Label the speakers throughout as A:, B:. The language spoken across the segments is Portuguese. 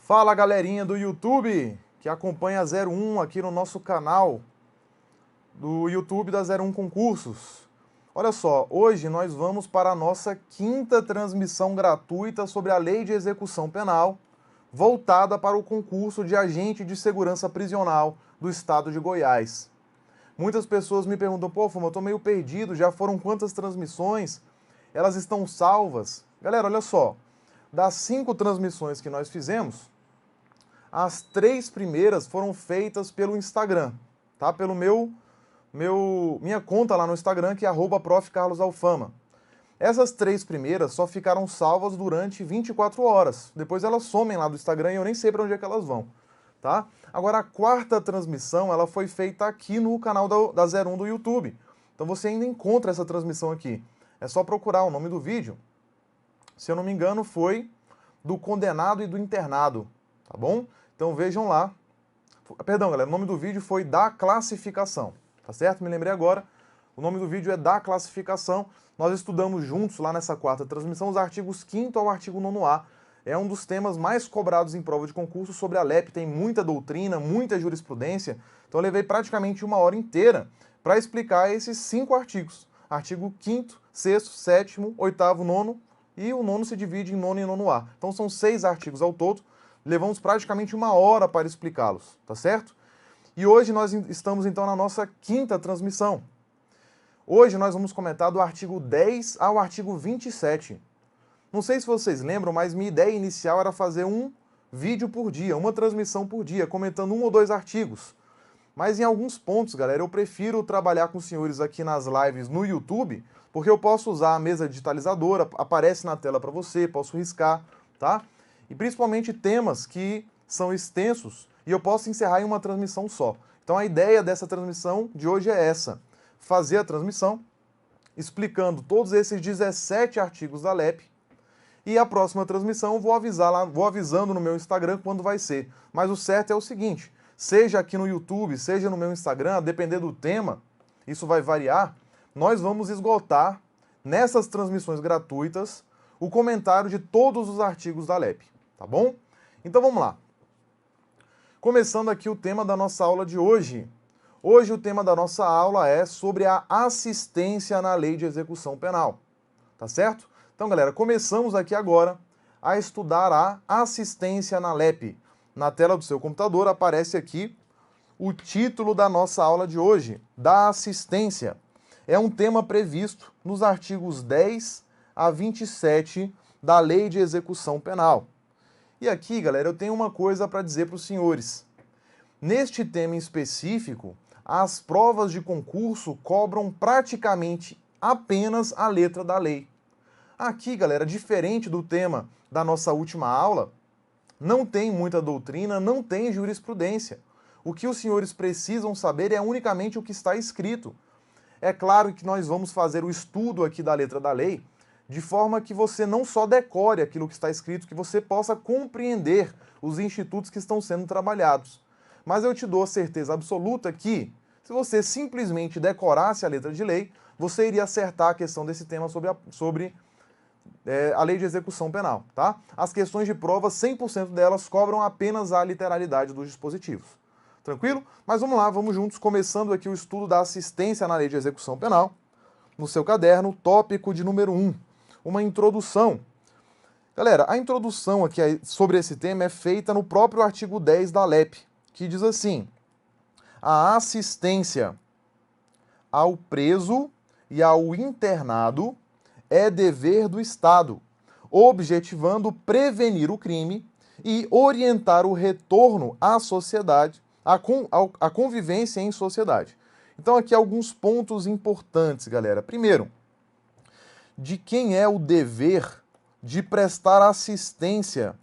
A: Fala, galerinha do YouTube que acompanha a 01 aqui no nosso canal do YouTube da 01 Concursos. Olha só, hoje nós vamos para a nossa quinta transmissão gratuita sobre a Lei de Execução Penal, voltada para o concurso de agente de segurança prisional do estado de Goiás. Muitas pessoas me perguntam, pô, Fuma, eu tô meio perdido, já foram quantas transmissões? Elas estão salvas? Galera, olha só, das 5 transmissões que nós fizemos, as 3 primeiras foram feitas pelo Instagram, tá? Pelo minha conta lá no Instagram, que é @profcarlosalfama. Essas 3 primeiras só ficaram salvas durante 24 horas. Depois elas somem lá do Instagram e eu nem sei para onde é que elas vão, tá? Agora, a 4ª transmissão, ela foi feita aqui no canal da 01 do YouTube. Então você ainda encontra essa transmissão aqui. É só procurar o nome do vídeo. Se eu não me engano, foi do condenado e do internado, tá bom? Então vejam lá. Perdão, galera, o nome do vídeo foi da classificação, tá certo? Me lembrei agora. O nome do vídeo é da classificação. Nós estudamos juntos lá nessa 4ª transmissão os artigos 5º ao artigo 9º. É um dos temas mais cobrados em prova de concurso sobre a LEP. Tem muita doutrina, muita jurisprudência. Então eu levei praticamente 1 hora inteira para explicar esses 5 artigos. Artigo 5º, 6º, 7º, 8º, 9º. E o 9º se divide em 9º e 9A. Então são 6 artigos ao todo. Levamos praticamente 1 hora para explicá-los, tá certo? E hoje nós estamos então na nossa 5ª transmissão. Hoje nós vamos comentar do artigo 10 ao artigo 27. Não sei se vocês lembram, mas minha ideia inicial era fazer um vídeo por dia, uma transmissão por dia, comentando 1 ou 2 artigos. Mas em alguns pontos, galera, eu prefiro trabalhar com os senhores aqui nas lives no YouTube, porque eu posso usar a mesa digitalizadora, aparece na tela para você, posso riscar, tá? E principalmente temas que são extensos e eu posso encerrar em uma transmissão só. Então a ideia dessa transmissão de hoje é essa: fazer a transmissão explicando todos esses 17 artigos da LEP, e a próxima transmissão eu vou avisando no meu Instagram quando vai ser. Mas o certo é o seguinte, seja aqui no YouTube, seja no meu Instagram, a depender do tema, isso vai variar, nós vamos esgotar nessas transmissões gratuitas o comentário de todos os artigos da LEP, tá bom? Então vamos lá. Começando aqui o tema da nossa aula de hoje. Hoje o tema da nossa aula é sobre a assistência na Lei de Execução Penal, tá certo? Então, galera, começamos aqui agora a estudar a assistência na LEP. Na tela do seu computador aparece aqui o título da nossa aula de hoje, da assistência. É um tema previsto nos artigos 10 a 27 da Lei de Execução Penal. E aqui, galera, eu tenho uma coisa para dizer para os senhores. Neste tema em específico, as provas de concurso cobram praticamente apenas a letra da lei. Aqui, galera, diferente do tema da nossa última aula, não tem muita doutrina, não tem jurisprudência. O que os senhores precisam saber é unicamente o que está escrito. É claro que nós vamos fazer o estudo aqui da letra da lei, de forma que você não só decore aquilo que está escrito, que você possa compreender os institutos que estão sendo trabalhados. Mas eu te dou a certeza absoluta que, se você simplesmente decorasse a letra de lei, você iria acertar a questão desse tema sobre a Lei de Execução Penal, tá? As questões de prova, 100% delas cobram apenas a literalidade dos dispositivos. Tranquilo? Mas vamos lá, vamos juntos, começando aqui o estudo da assistência na Lei de Execução Penal. No seu caderno, tópico de número 1, uma introdução. Galera, a introdução aqui sobre esse tema é feita no próprio artigo 10 da LEP, que diz assim: a assistência ao preso e ao internado é dever do Estado, objetivando prevenir o crime e orientar o retorno à sociedade, à convivência em sociedade. Então aqui alguns pontos importantes, galera. Primeiro, de quem é o dever de prestar assistência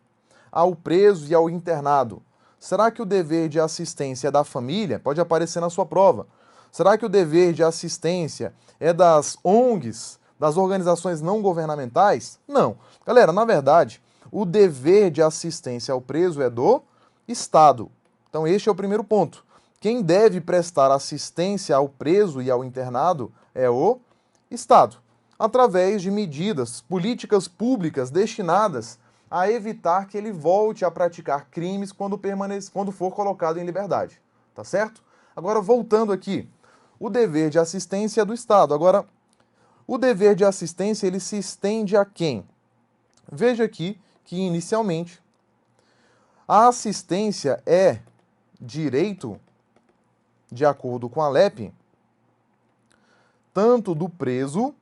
A: ao preso e ao internado? Será que o dever de assistência é da família? Pode aparecer na sua prova. Será que o dever de assistência é das ONGs, das organizações não governamentais? Não. Galera, na verdade, o dever de assistência ao preso é do Estado. Então este é o primeiro ponto. Quem deve prestar assistência ao preso e ao internado é o Estado, através de medidas, políticas públicas destinadas a evitar que ele volte a praticar crimes quando for colocado em liberdade, tá certo? Agora, voltando aqui, o dever de assistência é do Estado. Agora, o dever de assistência, ele se estende a quem? Veja aqui que, inicialmente, a assistência é direito, de acordo com a LEP, tanto do preso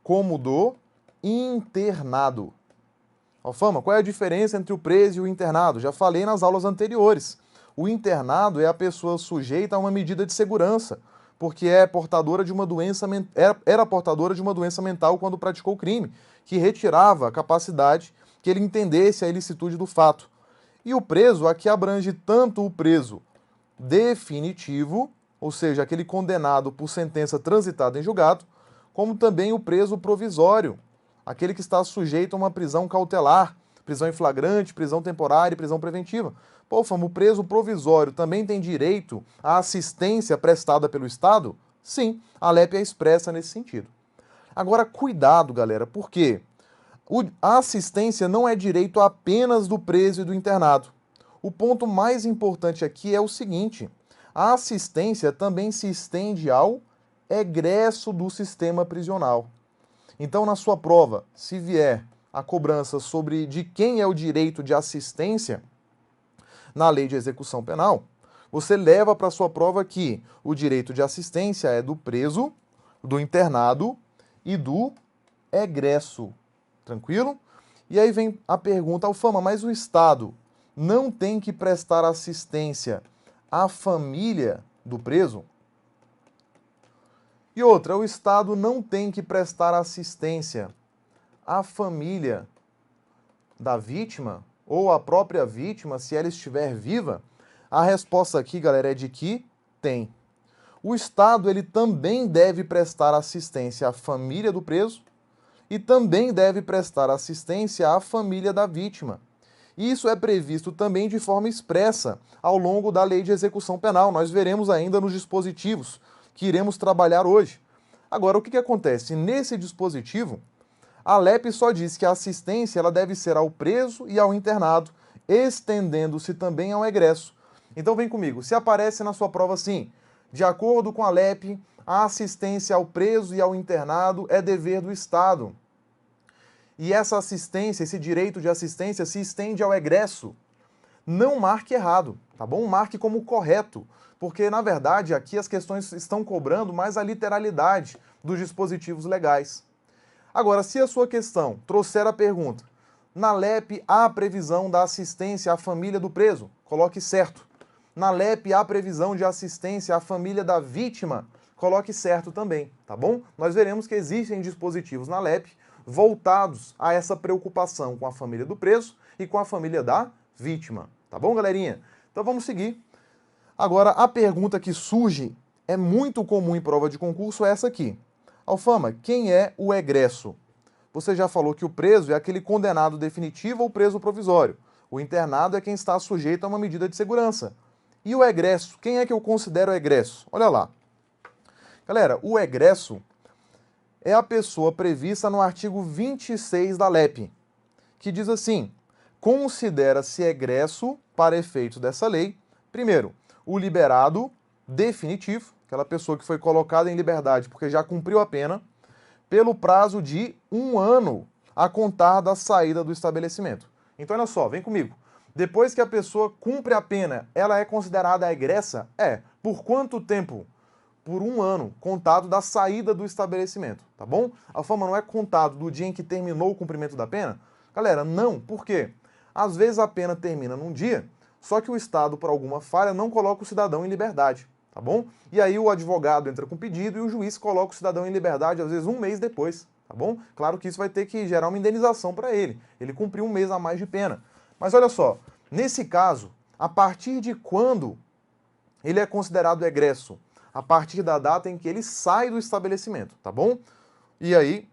A: como do internado. Alfama, qual é a diferença entre o preso e o internado? Já falei nas aulas anteriores. O internado é a pessoa sujeita a uma medida de segurança, porque é portadora de uma doença, era portadora de uma doença mental quando praticou o crime, que retirava a capacidade que ele entendesse a ilicitude do fato. E o preso aqui abrange tanto o preso definitivo, ou seja, aquele condenado por sentença transitada em julgado, como também o preso provisório, aquele que está sujeito a uma prisão cautelar, prisão em flagrante, prisão temporária e prisão preventiva. Pô, Fama, o preso provisório também tem direito à assistência prestada pelo Estado? Sim, a LEP é expressa nesse sentido. Agora, cuidado, galera, porque a assistência não é direito apenas do preso e do internado. O ponto mais importante aqui é o seguinte: a assistência também se estende ao egresso do sistema prisional. Então, na sua prova, se vier a cobrança sobre de quem é o direito de assistência na lei de execução penal, você leva para a sua prova que o direito de assistência é do preso, do internado e do egresso. Tranquilo? E aí vem a pergunta, Alfama, mas o Estado não tem que prestar assistência à família do preso? E outra, o Estado não tem que prestar assistência à família da vítima ou à própria vítima, se ela estiver viva? A resposta aqui, galera, é de que tem. O Estado, ele também deve prestar assistência à família do preso e também deve prestar assistência à família da vítima. Isso é previsto também de forma expressa ao longo da lei de execução penal. Nós veremos ainda nos dispositivos que iremos trabalhar hoje. Agora, o que acontece? Nesse dispositivo, a LEP só diz que a assistência ela deve ser ao preso e ao internado, estendendo-se também ao egresso. Então vem comigo, se aparece na sua prova assim, de acordo com a LEP, a assistência ao preso e ao internado é dever do Estado. E essa assistência, esse direito de assistência se estende ao egresso. Não marque errado, tá bom? Marque como correto, porque na verdade aqui as questões estão cobrando mais a literalidade dos dispositivos legais. Agora, se a sua questão trouxer a pergunta, na LEP há previsão da assistência à família do preso, coloque certo. Na LEP há previsão de assistência à família da vítima, coloque certo também, tá bom? Nós veremos que existem dispositivos na LEP voltados a essa preocupação com a família do preso e com a família da vítima, tá bom, galerinha? Então vamos seguir. Agora, a pergunta que surge, é muito comum em prova de concurso, é essa aqui. Alfama, quem é o egresso? Você já falou que o preso é aquele condenado definitivo ou preso provisório. O internado é quem está sujeito a uma medida de segurança. E o egresso? Quem é que eu considero egresso? Olha lá. Galera, o egresso é a pessoa prevista no artigo 26 da LEP, que diz assim: considera-se egresso, para efeitos dessa lei, primeiro, o liberado definitivo, aquela pessoa que foi colocada em liberdade porque já cumpriu a pena, pelo prazo de 1 ano a contar da saída do estabelecimento. Então, olha só, vem comigo. Depois que a pessoa cumpre a pena, ela é considerada egressa? É. Por quanto tempo? Por 1 ano, contado da saída do estabelecimento, tá bom? Alfama, não é contado do dia em que terminou o cumprimento da pena? Galera, não. Por quê? Às vezes a pena termina num dia, só que o Estado, por alguma falha, não coloca o cidadão em liberdade, tá bom? E aí o advogado entra com pedido e o juiz coloca o cidadão em liberdade, às vezes 1 mês depois, tá bom? Claro que isso vai ter que gerar uma indenização para ele. Ele cumpriu 1 mês a mais de pena. Mas olha só, nesse caso, a partir de quando ele é considerado egresso? A partir da data em que ele sai do estabelecimento, tá bom? E aí,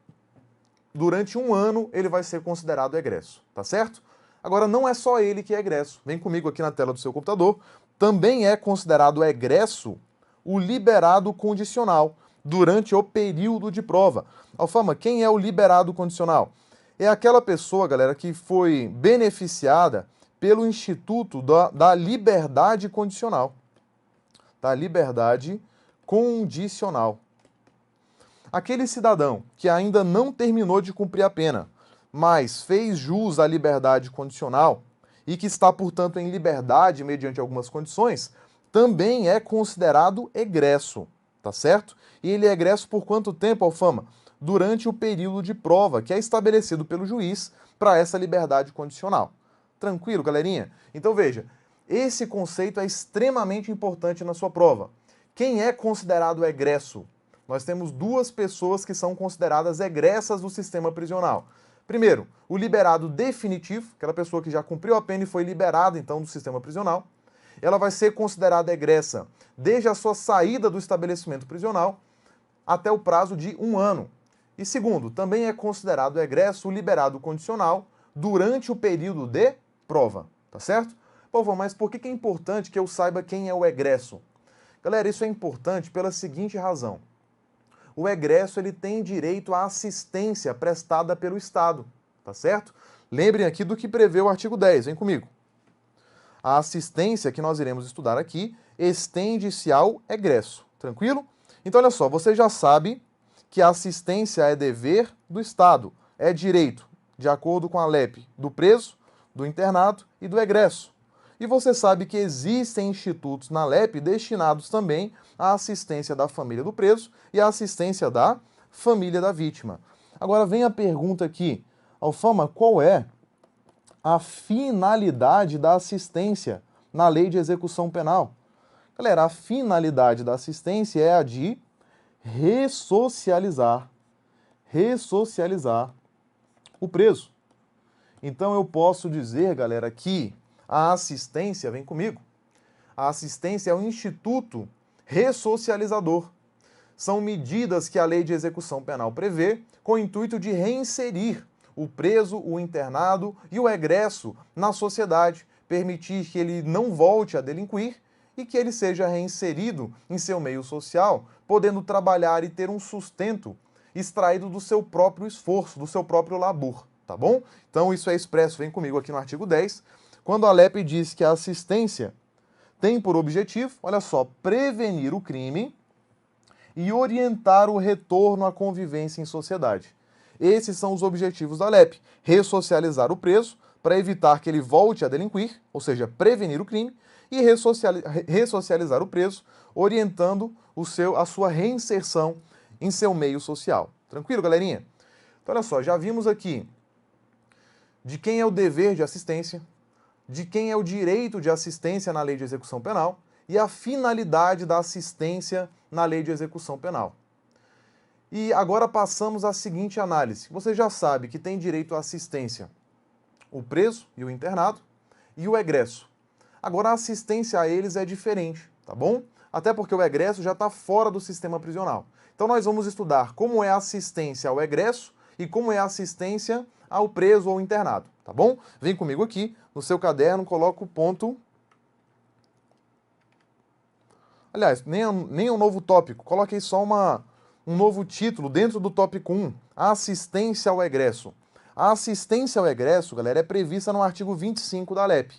A: durante 1 ano, ele vai ser considerado egresso, tá certo? Agora, não é só ele que é egresso. Vem comigo aqui na tela do seu computador. Também é considerado egresso o liberado condicional durante o período de prova. Alfama, quem é o liberado condicional? é aquela pessoa, galera, que foi beneficiada pelo Instituto da Liberdade Condicional. Da liberdade condicional. Aquele cidadão que ainda não terminou de cumprir a pena, mas fez jus à liberdade condicional e que está, portanto, em liberdade mediante algumas condições, também é considerado egresso, tá certo? E ele é egresso por quanto tempo, Alfama? Durante o período de prova que é estabelecido pelo juiz para essa liberdade condicional. Tranquilo, galerinha? Então veja, esse conceito é extremamente importante na sua prova. Quem é considerado egresso? Nós temos duas pessoas que são consideradas egressas do sistema prisional. Primeiro, o liberado definitivo, aquela pessoa que já cumpriu a pena e foi liberada, então, do sistema prisional. Ela vai ser considerada egressa desde a sua saída do estabelecimento prisional até o prazo de 1 ano. E segundo, também é considerado egresso o liberado condicional durante o período de prova, tá certo? Povo, mas por que é importante que eu saiba quem é o egresso? Galera, isso é importante pela seguinte razão. O egresso ele tem direito à assistência prestada pelo Estado, tá certo? Lembrem aqui do que prevê o artigo 10, vem comigo. A assistência que nós iremos estudar aqui estende-se ao egresso, tranquilo? Então, olha só, você já sabe que a assistência é dever do Estado, é direito, de acordo com a LEP, do preso, do internado e do egresso. E você sabe que existem institutos na LEP destinados também à assistência da família do preso e à assistência da família da vítima. Agora vem a pergunta aqui, Alfama, qual é a finalidade da assistência na lei de execução penal? Galera, a finalidade da assistência é a de ressocializar o preso. Então eu posso dizer, galera, que a assistência, vem comigo, a assistência é um instituto ressocializador. São medidas que a lei de execução penal prevê com o intuito de reinserir o preso, o internado e o egresso na sociedade, permitir que ele não volte a delinquir e que ele seja reinserido em seu meio social, podendo trabalhar e ter um sustento extraído do seu próprio esforço, do seu próprio labor, tá bom? Então isso é expresso, vem comigo aqui no artigo 10, quando a LEP diz que a assistência tem por objetivo, olha só, prevenir o crime e orientar o retorno à convivência em sociedade. Esses são os objetivos da LEP, ressocializar o preso para evitar que ele volte a delinquir, ou seja, prevenir o crime, e ressocializar o preso, orientando a sua reinserção em seu meio social. Tranquilo, galerinha? Então, olha só, já vimos aqui de quem é o dever de assistência, de quem é o direito de assistência na lei de execução penal e a finalidade da assistência na lei de execução penal. E agora passamos à seguinte análise. Você já sabe que tem direito à assistência o preso e o internado e o egresso. Agora a assistência a eles é diferente, tá bom? Até porque o egresso já está fora do sistema prisional. Então nós vamos estudar como é a assistência ao egresso e como é a assistência ao preso ou internado, tá bom? Vem comigo aqui, no seu caderno, coloca o ponto... Aliás, nem um novo tópico, coloque aí só um novo título dentro do tópico 1, assistência ao egresso. A assistência ao egresso, galera, é prevista no artigo 25 da LEP.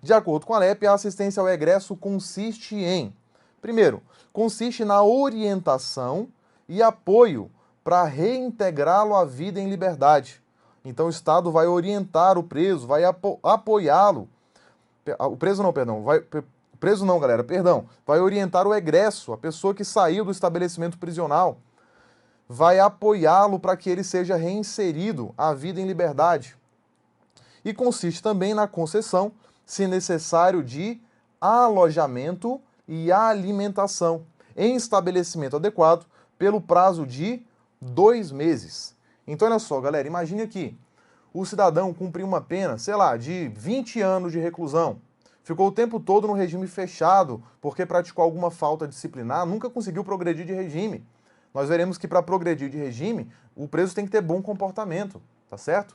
A: De acordo com a LEP, a assistência ao egresso consiste em, primeiro, consiste na orientação e apoio para reintegrá-lo à vida em liberdade. Então o Estado vai orientar o preso, vai apoiá-lo. O preso não, perdão, preso não, galera, perdão. Vai orientar o egresso, a pessoa que saiu do estabelecimento prisional. Vai apoiá-lo para que ele seja reinserido à vida em liberdade. E consiste também na concessão, se necessário, de alojamento e alimentação em estabelecimento adequado pelo prazo de 2 meses. Então, olha só, galera, imagine aqui, o cidadão cumpriu uma pena, sei lá, de 20 anos de reclusão, ficou o tempo todo no regime fechado porque praticou alguma falta disciplinar, nunca conseguiu progredir de regime. Nós veremos que para progredir de regime, o preso tem que ter bom comportamento, tá certo?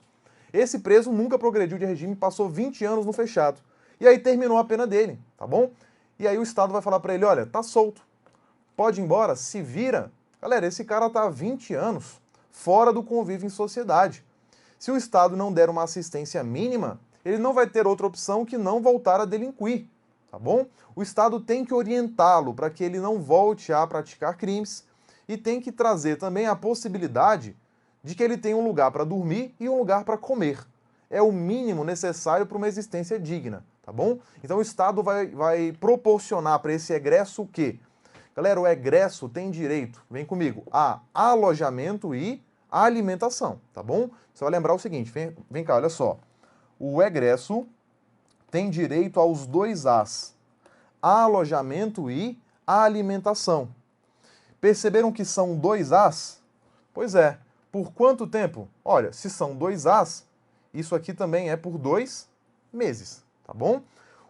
A: Esse preso nunca progrediu de regime, passou 20 anos no fechado. E aí terminou a pena dele, tá bom? E aí o Estado vai falar para ele, olha, tá solto, pode ir embora, se vira. Galera, esse cara tá há 20 anos fora do convívio em sociedade. Se o Estado não der uma assistência mínima, ele não vai ter outra opção que não voltar a delinquir, tá bom? O Estado tem que orientá-lo para que ele não volte a praticar crimes e tem que trazer também a possibilidade de que ele tenha um lugar para dormir e um lugar para comer. É o mínimo necessário para uma existência digna, tá bom? Então o Estado vai proporcionar para esse egresso o quê? Galera, o egresso tem direito, vem comigo, a alojamento e alimentação, tá bom? Você vai lembrar o seguinte, vem cá, olha só. O egresso tem direito aos 2 As, alojamento e alimentação. Perceberam que são 2 As? Pois é. Por quanto tempo? Olha, se são 2 As, isso aqui também é por 2 meses, tá bom?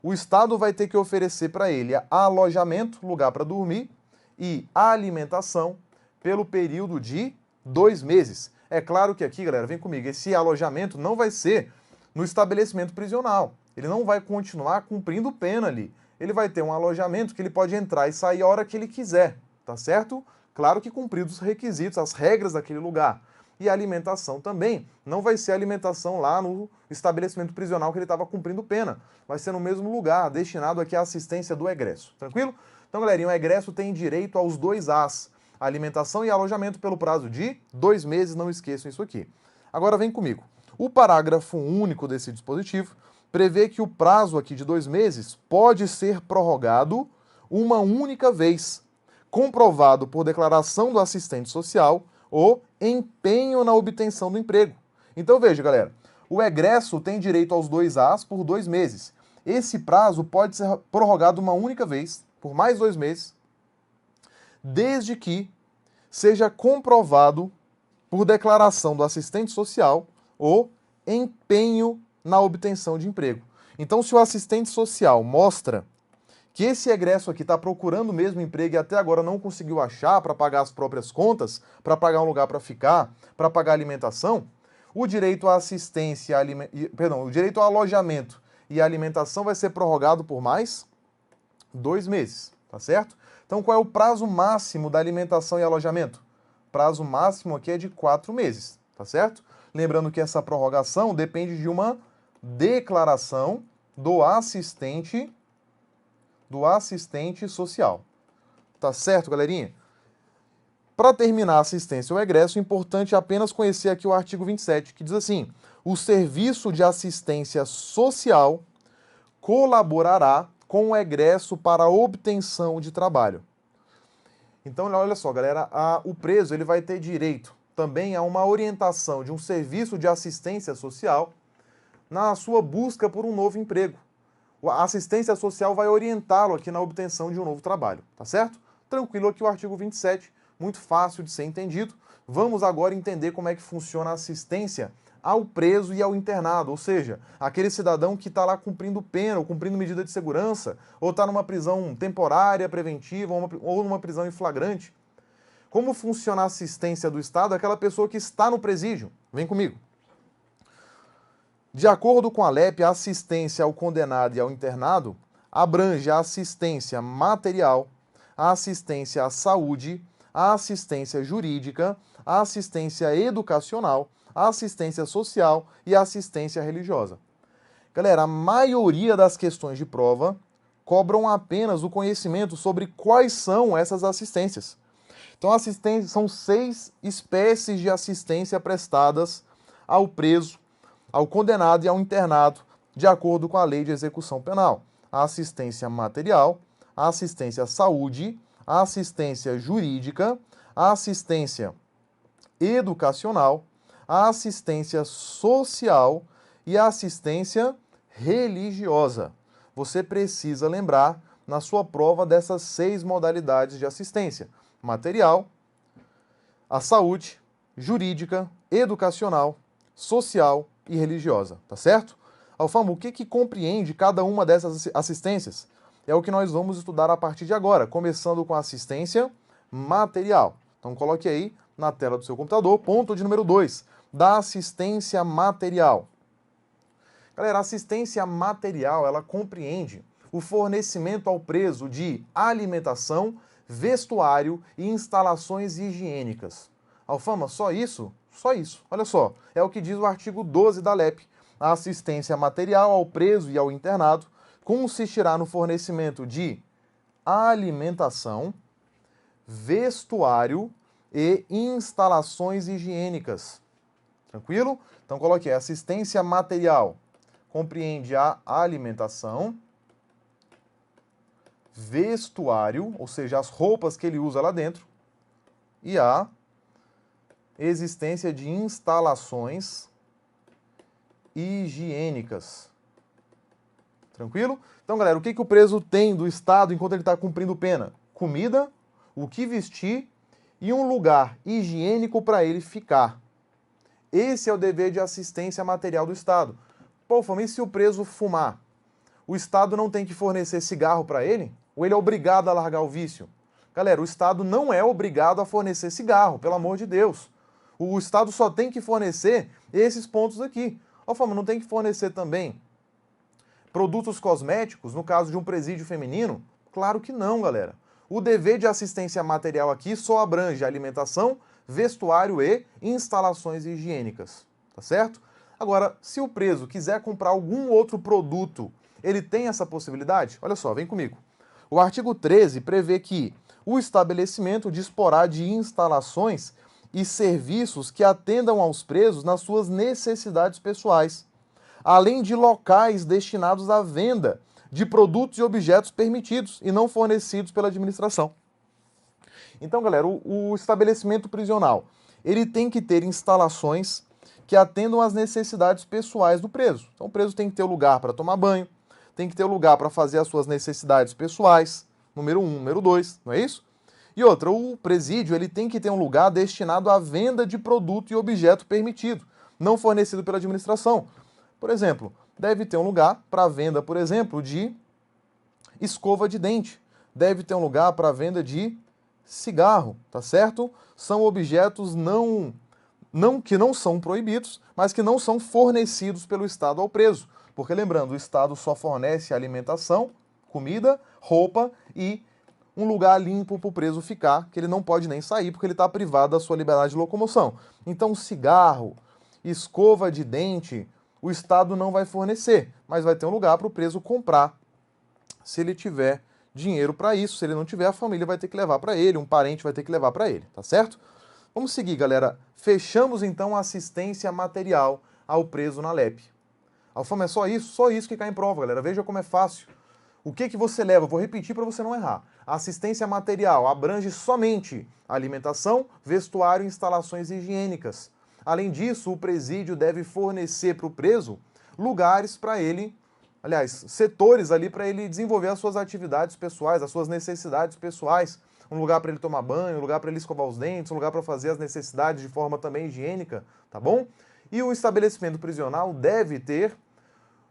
A: O Estado vai ter que oferecer para ele alojamento, lugar para dormir, e alimentação pelo período de 2 meses. É claro que aqui, galera, vem comigo, esse alojamento não vai ser no estabelecimento prisional. Ele não vai continuar cumprindo pena ali. Ele vai ter um alojamento que ele pode entrar e sair a hora que ele quiser, tá certo? Claro que cumpridos os requisitos, as regras daquele lugar. E a alimentação também não vai ser alimentação lá no estabelecimento prisional que ele estava cumprindo pena. Vai ser no mesmo lugar, destinado aqui à assistência do egresso. Tranquilo? Então, galerinha, o egresso tem direito aos 2 As, alimentação e alojamento pelo prazo de 2 meses, não esqueçam isso aqui. Agora vem comigo. O parágrafo único desse dispositivo prevê que o prazo aqui de 2 meses pode ser prorrogado uma única vez, comprovado por declaração do assistente social o empenho na obtenção do emprego. Então veja, galera, o egresso tem direito aos 2 As por 2 meses. Esse prazo pode ser prorrogado uma única vez, por mais 2 meses, desde que seja comprovado por declaração do assistente social o empenho na obtenção de emprego. Então, se o assistente social mostra que esse egresso aqui está procurando mesmo emprego e até agora não conseguiu achar para pagar as próprias contas, para pagar um lugar para ficar, para pagar alimentação, o direito à assistência, o direito ao alojamento e alimentação vai ser prorrogado por mais 2 meses, tá certo? Então qual é o prazo máximo da alimentação e alojamento? Prazo máximo aqui é de 4 meses, tá certo? Lembrando que essa prorrogação depende de uma declaração do assistente social. Tá certo, galerinha? Para terminar a assistência ao egresso, é importante apenas conhecer aqui o artigo 27, que diz assim: o serviço de assistência social colaborará com o egresso para a obtenção de trabalho. Então, olha só, galera, o preso ele vai ter direito também a uma orientação de um serviço de assistência social na sua busca por um novo emprego. A assistência social vai orientá-lo aqui na obtenção de um novo trabalho, tá certo? Tranquilo aqui o artigo 27, muito fácil de ser entendido. Vamos agora entender como é que funciona a assistência ao preso e ao internado, ou seja, aquele cidadão que está lá cumprindo pena, ou cumprindo medida de segurança, ou está numa prisão temporária, preventiva, ou numa prisão em flagrante. Como funciona a assistência do Estado àquela pessoa que está no presídio? Vem comigo. De acordo com a LEP, a assistência ao condenado e ao internado abrange a assistência material, a assistência à saúde, a assistência jurídica, a assistência educacional, a assistência social e a assistência religiosa. Galera, a maioria das questões de prova cobram apenas o conhecimento sobre quais são essas assistências. Então, são 6 espécies de assistência prestadas ao preso, ao condenado e ao internado, de acordo com a Lei de Execução Penal. A assistência material, a assistência à saúde, a assistência jurídica, a assistência educacional, a assistência social e a assistência religiosa. Você precisa lembrar na sua prova dessas 6 modalidades de assistência: material, a saúde, jurídica, educacional, social e religiosa, tá certo? Alfama, o que compreende cada uma dessas assistências? É o que nós vamos estudar a partir de agora, começando com a assistência material. Então coloque aí na tela do seu computador, ponto de número 2, da assistência material. Galera, a assistência material, ela compreende o fornecimento ao preso de alimentação, vestuário e instalações higiênicas. Alfama, só isso? Só isso. Olha só, é o que diz o artigo 12 da LEP. A assistência material ao preso e ao internado consistirá no fornecimento de alimentação, vestuário e instalações higiênicas. Tranquilo? Então coloquei assistência material. Compreende a alimentação, vestuário, ou seja, as roupas que ele usa lá dentro, e a existência de instalações higiênicas. Tranquilo? Então, galera, o que o preso tem do Estado enquanto ele está cumprindo pena? Comida, o que vestir e um lugar higiênico para ele ficar. Esse é o dever de assistência material do Estado. Pô, Fama, e se o preso fumar? O Estado não tem que fornecer cigarro para ele? Ou ele é obrigado a largar o vício? Galera, o Estado não é obrigado a fornecer cigarro, pelo amor de Deus. O Estado só tem que fornecer esses pontos aqui. Ó, Fama, não tem que fornecer também produtos cosméticos, no caso de um presídio feminino? Claro que não, galera. O dever de assistência material aqui só abrange alimentação, vestuário e instalações higiênicas, tá certo? Agora, se o preso quiser comprar algum outro produto, ele tem essa possibilidade? Olha só, vem comigo. O artigo 13 prevê que o estabelecimento disporá de instalações e serviços que atendam aos presos nas suas necessidades pessoais, além de locais destinados à venda de produtos e objetos permitidos e não fornecidos pela administração. Então, galera, o estabelecimento prisional, ele tem que ter instalações que atendam às necessidades pessoais do preso. Então, o preso tem que ter lugar para tomar banho, tem que ter lugar para fazer as suas necessidades pessoais, número 1, número 2, não é isso? E outra, o presídio, ele tem que ter um lugar destinado à venda de produto e objeto permitido, não fornecido pela administração. Por exemplo, deve ter um lugar para venda, por exemplo, de escova de dente. Deve ter um lugar para venda de cigarro, tá certo? São objetos que não são proibidos, mas que não são fornecidos pelo Estado ao preso. Porque, lembrando, o Estado só fornece alimentação, comida, roupa e um lugar limpo para o preso ficar, que ele não pode nem sair porque ele está privado da sua liberdade de locomoção. Então, cigarro, escova de dente, o Estado não vai fornecer, mas vai ter um lugar para o preso comprar, se ele tiver dinheiro para isso. Se ele não tiver, a família vai ter que levar para ele, um parente vai ter que levar para ele, tá certo? Vamos seguir, galera. Fechamos, então, a assistência material ao preso na LEP. Alfama, é só isso que cai em prova, galera. Veja como é fácil. O que você leva? Vou repetir para você não errar. A assistência material abrange somente alimentação, vestuário e instalações higiênicas. Além disso, o presídio deve fornecer para o preso lugares para ele, aliás, setores ali para ele desenvolver as suas atividades pessoais, as suas necessidades pessoais. Um lugar para ele tomar banho, um lugar para ele escovar os dentes, um lugar para fazer as necessidades de forma também higiênica, tá bom? E o estabelecimento prisional deve ter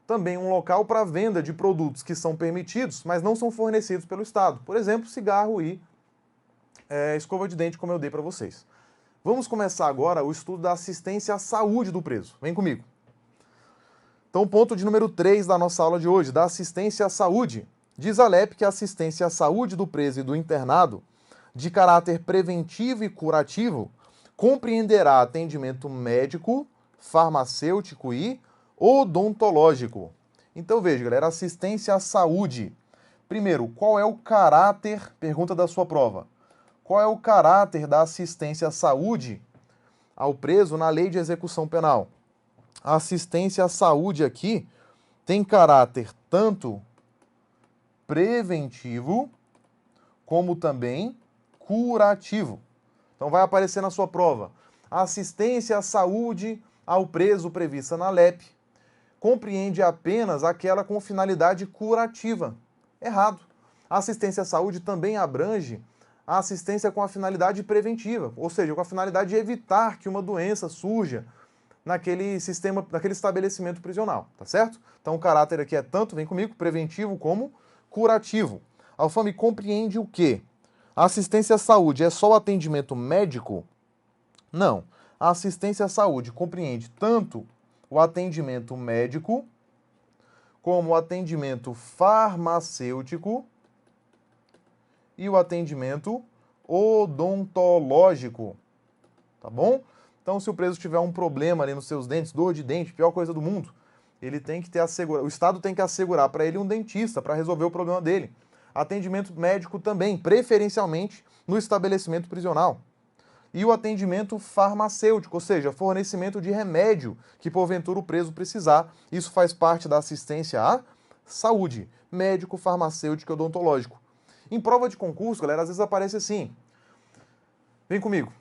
A: também um local para venda de produtos que são permitidos, mas não são fornecidos pelo Estado. Por exemplo, cigarro e escova de dente, como eu dei para vocês. Vamos começar agora o estudo da assistência à saúde do preso. Vem comigo. Então, ponto de número 3 da nossa aula de hoje, da assistência à saúde. Diz a LEP que a assistência à saúde do preso e do internado, de caráter preventivo e curativo, compreenderá atendimento médico, farmacêutico e odontológico. Então, veja, galera, assistência à saúde. Primeiro, qual é o caráter, pergunta da sua prova, qual é o caráter da assistência à saúde ao preso na lei de execução penal? A assistência à saúde aqui tem caráter tanto preventivo como também curativo. Então vai aparecer na sua prova. A assistência à saúde ao preso prevista na LEP compreende apenas aquela com finalidade curativa. Errado. A assistência à saúde também abrange a assistência com a finalidade preventiva, ou seja, com a finalidade de evitar que uma doença surja naquele sistema, naquele estabelecimento prisional, tá certo? Então o caráter aqui é tanto, vem comigo, preventivo como curativo. A Alfame compreende o quê? A assistência à saúde é só o atendimento médico? Não. A assistência à saúde compreende tanto o atendimento médico como o atendimento farmacêutico e o atendimento odontológico, tá bom? Então, se o preso tiver um problema ali nos seus dentes, dor de dente, pior coisa do mundo, ele tem que ter o Estado tem que assegurar para ele um dentista para resolver o problema dele. Atendimento médico também, preferencialmente no estabelecimento prisional. E o atendimento farmacêutico, ou seja, fornecimento de remédio que porventura o preso precisar. Isso faz parte da assistência à saúde, médico, farmacêutico e odontológico. Em prova de concurso, galera, às vezes aparece assim. Vem comigo.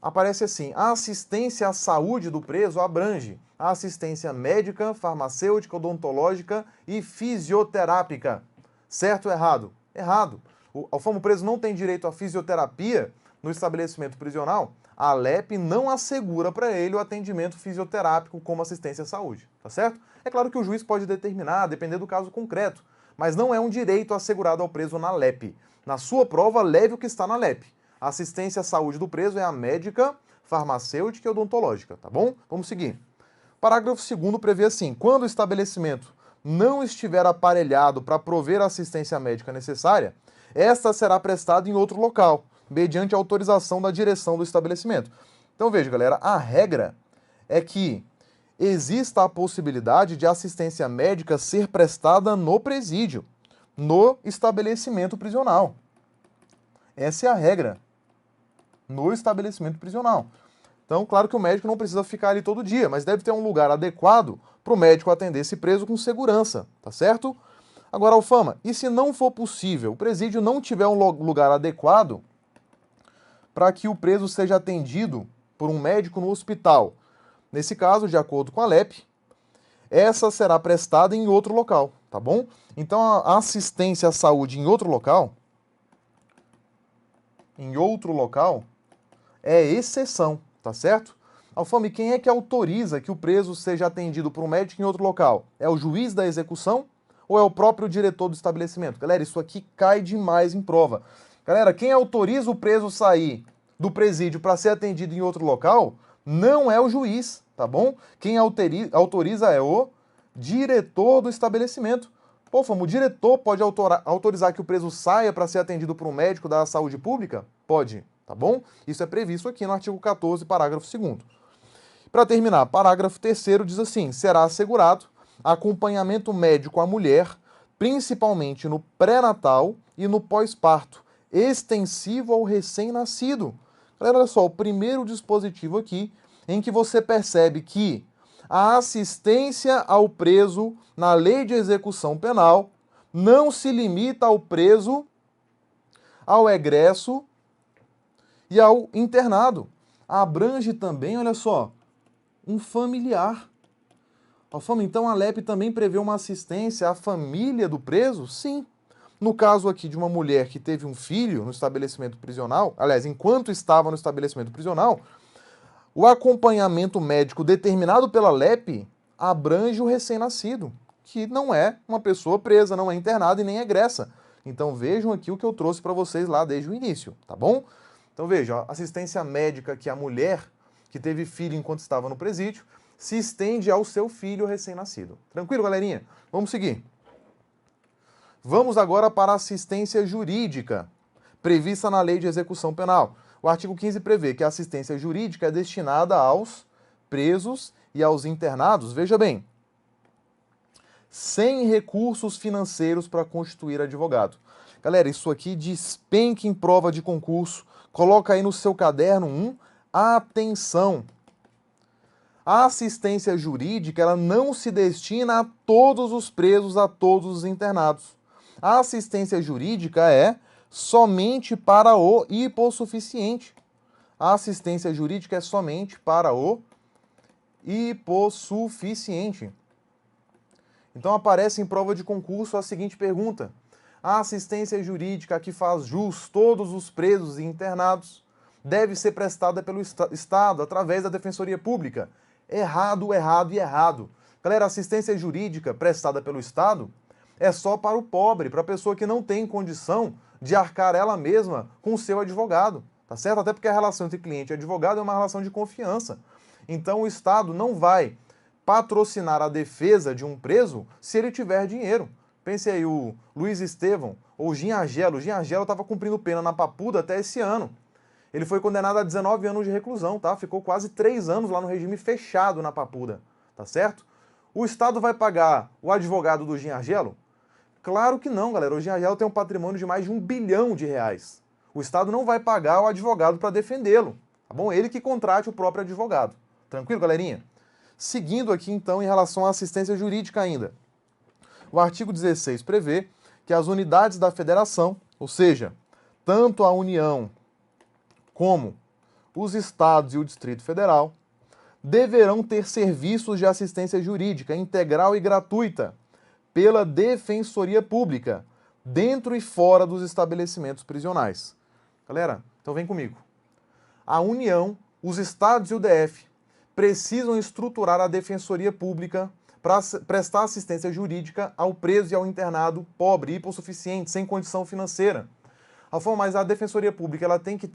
A: Aparece assim: a assistência à saúde do preso abrange a assistência médica, farmacêutica, odontológica e fisioterápica. Certo ou errado? Errado. O preso não tem direito à fisioterapia no estabelecimento prisional. A LEP não assegura para ele o atendimento fisioterápico como assistência à saúde, tá certo? É claro que o juiz pode determinar, depender do caso concreto, mas não é um direito assegurado ao preso na LEP. Na sua prova, leve o que está na LEP. A assistência à saúde do preso é a médica, farmacêutica e odontológica, tá bom? Vamos seguir. Parágrafo 2º prevê assim: quando o estabelecimento não estiver aparelhado para prover a assistência médica necessária, esta será prestada em outro local, mediante autorização da direção do estabelecimento. Então veja, galera, a regra é que exista a possibilidade de assistência médica ser prestada no presídio, no estabelecimento prisional. Essa é a regra, no estabelecimento prisional. Então, claro que o médico não precisa ficar ali todo dia, mas deve ter um lugar adequado para o médico atender esse preso com segurança, tá certo? Agora, Alfama, e se não for possível, o presídio não tiver um lugar adequado para que o preso seja atendido por um médico no hospital? Nesse caso, de acordo com a LEP, essa será prestada em outro local, tá bom? Então, a assistência à saúde em outro local é exceção, tá certo? Alfama, e quem é que autoriza que o preso seja atendido por um médico em outro local? É o juiz da execução ou é o próprio diretor do estabelecimento? Galera, isso aqui cai demais em prova. Galera, quem autoriza o preso sair do presídio para ser atendido em outro local não é o juiz, tá bom? Quem autoriza é o diretor do estabelecimento. Pô, Fama, o diretor pode autorizar que o preso saia para ser atendido por um médico da saúde pública? Pode, tá bom? Isso é previsto aqui no artigo 14, parágrafo 2º. Para terminar, parágrafo 3º diz assim: será assegurado acompanhamento médico à mulher, principalmente no pré-natal e no pós-parto, extensivo ao recém-nascido. Galera, olha só, o primeiro dispositivo aqui em que você percebe que a assistência ao preso na lei de execução penal não se limita ao preso, ao egresso e ao internado. Abrange também, olha só, um familiar. Alfama, então a LEP também prevê uma assistência à família do preso? Sim. No caso aqui de uma mulher que teve um filho no estabelecimento prisional, aliás, enquanto estava no estabelecimento prisional, o acompanhamento médico determinado pela LEP abrange o recém-nascido, que não é uma pessoa presa, não é internada e nem egressa. Então vejam aqui o que eu trouxe para vocês lá desde o início, tá bom? Então veja, assistência médica que a mulher que teve filho enquanto estava no presídio se estende ao seu filho recém-nascido. Tranquilo, galerinha? Vamos seguir. Vamos agora para a assistência jurídica, prevista na Lei de Execução Penal. O artigo 15 prevê que a assistência jurídica é destinada aos presos e aos internados, veja bem, sem recursos financeiros para constituir advogado. Galera, isso aqui despenca em prova de concurso. Coloca aí no seu caderno atenção. A assistência jurídica ela não se destina a todos os presos, a todos os internados. A assistência jurídica é somente para o hipossuficiente. A assistência jurídica é somente para o hipossuficiente. Então aparece em prova de concurso a seguinte pergunta: a assistência jurídica que faz jus todos os presos e internados deve ser prestada pelo Estado através da Defensoria Pública. Errado, errado e errado. Galera, assistência jurídica prestada pelo Estado é só para o pobre, para a pessoa que não tem condição de arcar ela mesma com o seu advogado, tá certo? Até porque a relação entre cliente e advogado é uma relação de confiança. Então o Estado não vai patrocinar a defesa de um preso se ele tiver dinheiro. Pense aí, o Luiz Estevão ou o Ginhagelo. O Ginhagelo estava cumprindo pena na Papuda até esse ano. Ele foi condenado a 19 anos de reclusão, tá? Ficou quase 3 anos lá no regime fechado na Papuda, tá certo? O Estado vai pagar o advogado do Ginhargelo? Claro que não, galera. O Ginhargelo tem um patrimônio de mais de R$1 bilhão. O Estado não vai pagar o advogado para defendê-lo, tá bom? Ele que contrate o próprio advogado. Tranquilo, galerinha? Seguindo aqui, então, em relação à assistência jurídica ainda. O artigo 16 prevê que as unidades da federação, ou seja, tanto a União como os estados e o Distrito Federal, deverão ter serviços de assistência jurídica integral e gratuita pela Defensoria Pública, dentro e fora dos estabelecimentos prisionais. Galera, então vem comigo. A União, os estados e o DF precisam estruturar a Defensoria Pública para prestar assistência jurídica ao preso e ao internado pobre, hipossuficiente, sem condição financeira. Mas a Defensoria Pública ela tem que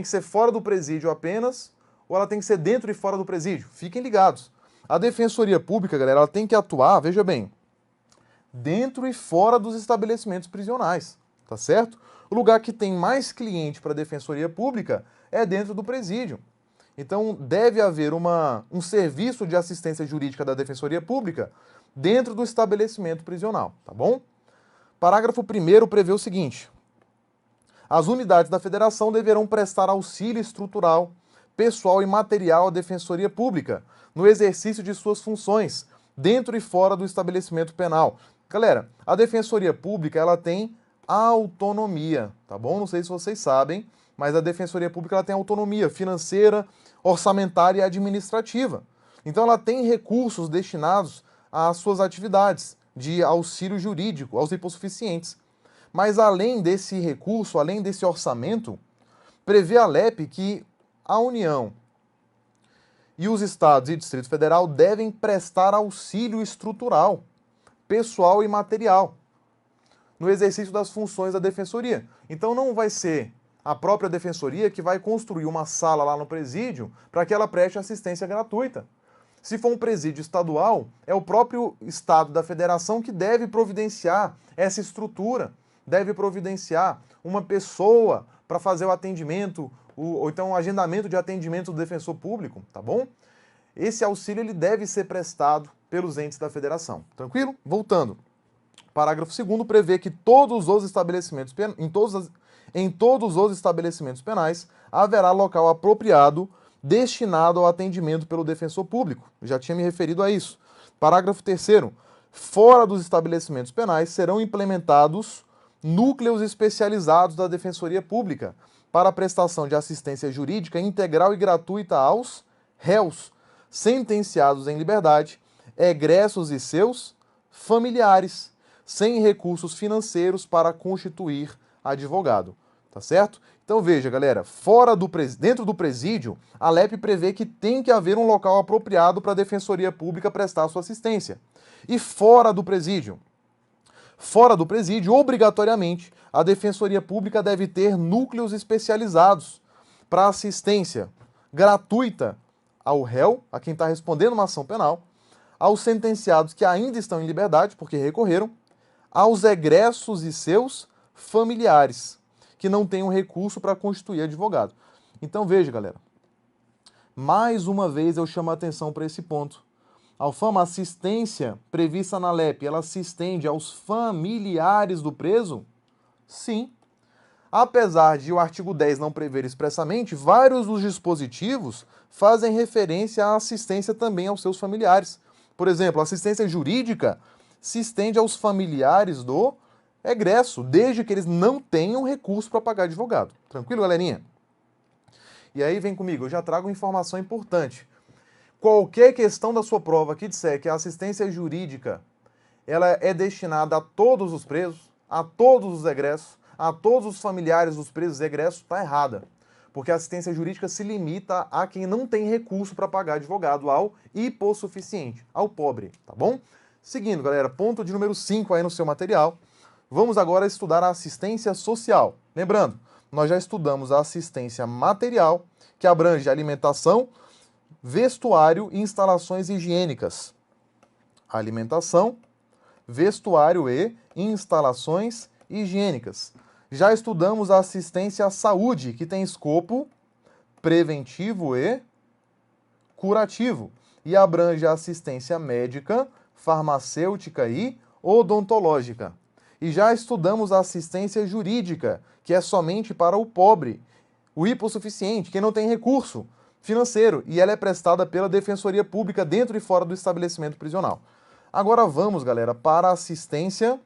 A: ser fora do presídio apenas, ou ela tem que ser dentro e fora do presídio? Fiquem ligados. A Defensoria Pública, galera, ela tem que atuar, veja bem, dentro e fora dos estabelecimentos prisionais, tá certo? O lugar que tem mais cliente para a Defensoria Pública é dentro do presídio. Então, deve haver um serviço de assistência jurídica da Defensoria Pública dentro do estabelecimento prisional, tá bom? Parágrafo 1º prevê o seguinte: as unidades da Federação deverão prestar auxílio estrutural, pessoal e material à Defensoria Pública no exercício de suas funções, dentro e fora do estabelecimento penal. Galera, a Defensoria Pública ela tem autonomia, tá bom? Não sei se vocês sabem, mas a Defensoria Pública ela tem autonomia financeira, orçamentária e administrativa. Então ela tem recursos destinados às suas atividades de auxílio jurídico aos hipossuficientes. Mas além desse recurso, além desse orçamento, prevê a LEP que a União e os estados e Distrito Federal devem prestar auxílio estrutural, pessoal e material no exercício das funções da Defensoria. Então não vai ser a própria Defensoria que vai construir uma sala lá no presídio para que ela preste assistência gratuita. Se for um presídio estadual, é o próprio Estado da Federação que deve providenciar essa estrutura, deve providenciar uma pessoa para fazer o atendimento, ou então o agendamento de atendimento do defensor público, tá bom? Esse auxílio ele deve ser prestado pelos entes da Federação. Tranquilo? Voltando. Parágrafo 2º prevê que todos os estabelecimentos em todos os estabelecimentos penais haverá local apropriado destinado ao atendimento pelo defensor público. Eu já tinha me referido a isso. Parágrafo 3º. Fora dos estabelecimentos penais serão implementados núcleos especializados da Defensoria Pública para a prestação de assistência jurídica integral e gratuita aos réus sentenciados em liberdade, egressos e seus familiares, sem recursos financeiros para constituir advogado. Tá certo? Então veja, galera, dentro do presídio, a LEP prevê que tem que haver um local apropriado para a Defensoria Pública prestar sua assistência. E fora do presídio? Fora do presídio, obrigatoriamente, a Defensoria Pública deve ter núcleos especializados para assistência gratuita ao réu, a quem está respondendo uma ação penal, aos sentenciados que ainda estão em liberdade, porque recorreram, aos egressos e seus familiares, que não tenham recurso para constituir advogado. Então veja, galera, mais uma vez eu chamo a atenção para esse ponto. A assistência prevista na LEP, ela se estende aos familiares do preso? Sim. Apesar de o artigo 10 não prever expressamente, vários dos dispositivos fazem referência à assistência também aos seus familiares. Por exemplo, a assistência jurídica se estende aos familiares do egresso, desde que eles não tenham recurso para pagar advogado. Tranquilo, galerinha? E aí vem comigo, eu já trago informação importante. Qualquer questão da sua prova que disser que a assistência jurídica ela é destinada a todos os presos, a todos os egressos, a todos os familiares dos presos e egressos, está errada. Porque a assistência jurídica se limita a quem não tem recurso para pagar advogado, ao hipossuficiente, ao pobre, tá bom? Seguindo, galera, ponto de número 5 aí no seu material. Vamos agora estudar a assistência social. Lembrando, nós já estudamos a assistência material, que abrange alimentação, vestuário e instalações higiênicas. Alimentação, vestuário e instalações higiênicas. Já estudamos a assistência à saúde, que tem escopo preventivo e curativo, e abrange a assistência médica, farmacêutica e odontológica. E já estudamos a assistência jurídica, que é somente para o pobre, o hipossuficiente, quem não tem recurso financeiro, e ela é prestada pela Defensoria Pública dentro e fora do estabelecimento prisional. Agora vamos, galera, para a assistência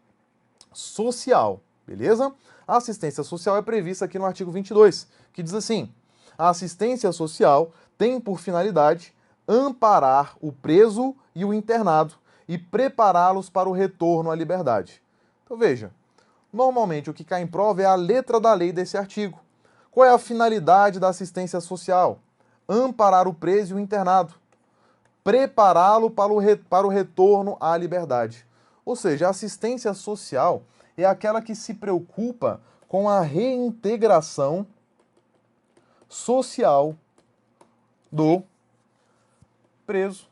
A: social, beleza? A assistência social é prevista aqui no artigo 22, que diz assim: a assistência social tem por finalidade amparar o preso e o internado e prepará-los para o retorno à liberdade. Então veja, normalmente o que cai em prova é a letra da lei desse artigo. Qual é a finalidade da assistência social? Amparar o preso e o internado, prepará-lo para o retorno à liberdade. Ou seja, a assistência social é aquela que se preocupa com a reintegração social do preso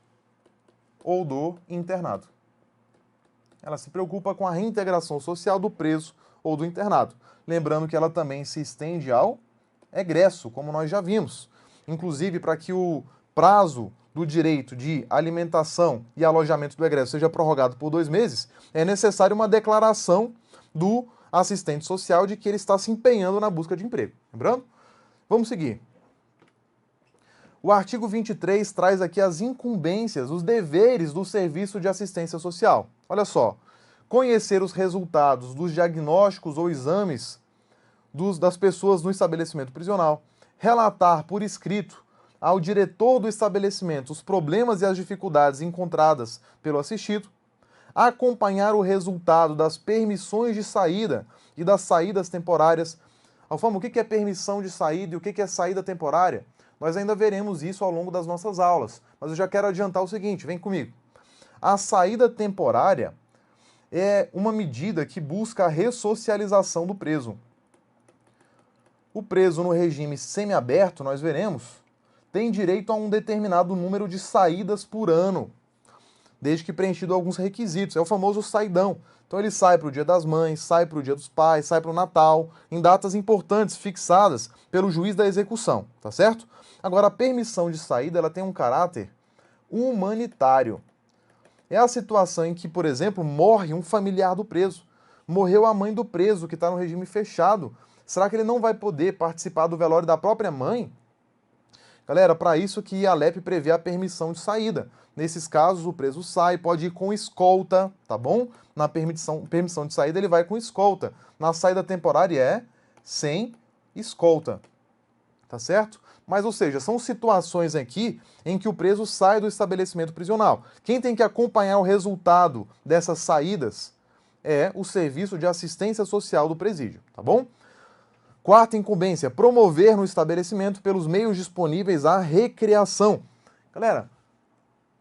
A: ou do internado. Ela se preocupa com a reintegração social do preso ou do internado. Lembrando que ela também se estende ao egresso, como nós já vimos. Inclusive, para que o prazo do direito de alimentação e alojamento do egresso seja prorrogado por 2 meses, é necessário uma declaração do assistente social de que ele está se empenhando na busca de emprego. Lembrando? Vamos seguir. O artigo 23 traz aqui as incumbências, os deveres do serviço de assistência social. Olha só, conhecer os resultados dos diagnósticos ou exames das pessoas no estabelecimento prisional, relatar por escrito ao diretor do estabelecimento os problemas e as dificuldades encontradas pelo assistido, acompanhar o resultado das permissões de saída e das saídas temporárias. Alfama, o que é permissão de saída e o que é saída temporária? Nós ainda veremos isso ao longo das nossas aulas, mas eu já quero adiantar o seguinte, vem comigo. A saída temporária é uma medida que busca a ressocialização do preso. O preso no regime semiaberto, nós veremos, tem direito a um determinado número de saídas por ano, desde que preenchido alguns requisitos. É o famoso saidão. Então ele sai para o Dia das Mães, sai para o Dia dos Pais, sai para o Natal, em datas importantes fixadas pelo juiz da execução, tá certo? Agora, a permissão de saída ela tem um caráter humanitário. É a situação em que, por exemplo, morre um familiar do preso. Morreu a mãe do preso, que está no regime fechado. Será que ele não vai poder participar do velório da própria mãe? Galera, para isso que a LEP prevê a permissão de saída. Nesses casos, o preso sai, pode ir com escolta, tá bom? Na permissão de saída, ele vai com escolta. Na saída temporária é sem escolta, tá certo? Mas, ou seja, são situações aqui em que o preso sai do estabelecimento prisional. Quem tem que acompanhar o resultado dessas saídas é o Serviço de Assistência Social do Presídio, tá bom? Quarta incumbência, promover no estabelecimento pelos meios disponíveis a recreação. Galera,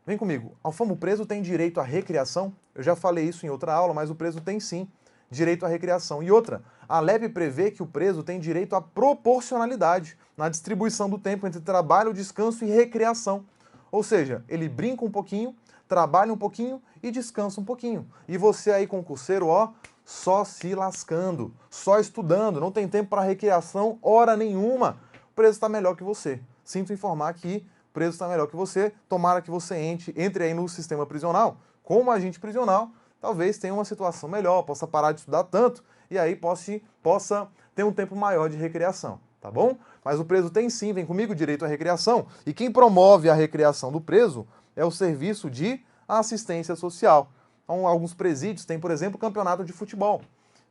A: vem comigo. Alfama, o preso tem direito à recreação? Eu já falei isso em outra aula, mas o preso tem sim direito à recreação. E outra, a LEP prevê que o preso tem direito à proporcionalidade na distribuição do tempo entre trabalho, descanso e recreação. Ou seja, ele brinca um pouquinho, trabalha um pouquinho e descansa um pouquinho. E você aí, concurseiro, ó, só se lascando, só estudando, não tem tempo para recreação, hora nenhuma. O preso está melhor que você. Sinto informar que o preso está melhor que você. Tomara que você entre aí no sistema prisional como agente prisional, talvez tenha uma situação melhor, possa parar de estudar tanto e aí possa ter um tempo maior de recreação, tá bom? Mas o preso tem sim, vem comigo, direito à recreação. E quem promove a recreação do preso é o Serviço de Assistência Social. Então, alguns presídios têm, por exemplo, campeonato de futebol.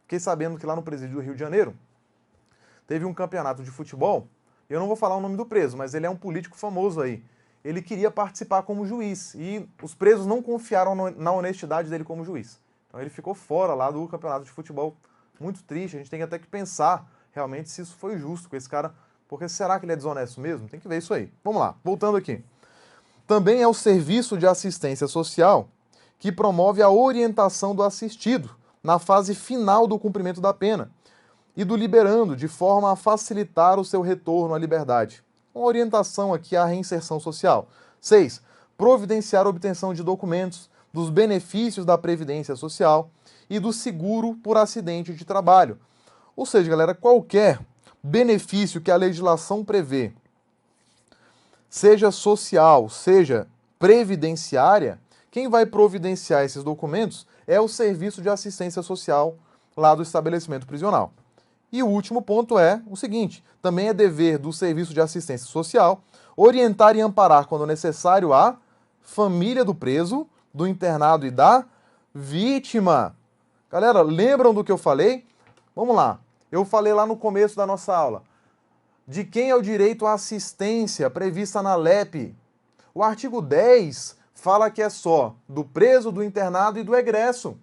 A: Fiquei sabendo que lá no presídio do Rio de Janeiro teve um campeonato de futebol. Eu não vou falar o nome do preso, mas ele é um político famoso aí. Ele queria participar como juiz e os presos não confiaram na honestidade dele como juiz. Então ele ficou fora lá do campeonato de futebol. Muito triste, a gente tem até que pensar realmente se isso foi justo com esse cara, porque será que ele é desonesto mesmo? Tem que ver isso aí. Vamos lá, voltando aqui. Também é o Serviço de Assistência Social que promove a orientação do assistido na fase final do cumprimento da pena e do liberando, de forma a facilitar o seu retorno à liberdade. Uma orientação aqui à reinserção social. 6. Providenciar a obtenção de documentos dos benefícios da Previdência Social e do seguro por acidente de trabalho. Ou seja, galera, qualquer benefício que a legislação prevê, seja social, seja previdenciária, quem vai providenciar esses documentos é o Serviço de Assistência Social lá do estabelecimento prisional. E o último ponto é o seguinte: também é dever do Serviço de Assistência Social orientar e amparar, quando necessário, a família do preso, do internado e da vítima. Galera, lembram do que eu falei? Vamos lá. Eu falei lá no começo da nossa aula. De quem é o direito à assistência prevista na LEP? O artigo 10 fala que é só do preso, do internado e do egresso.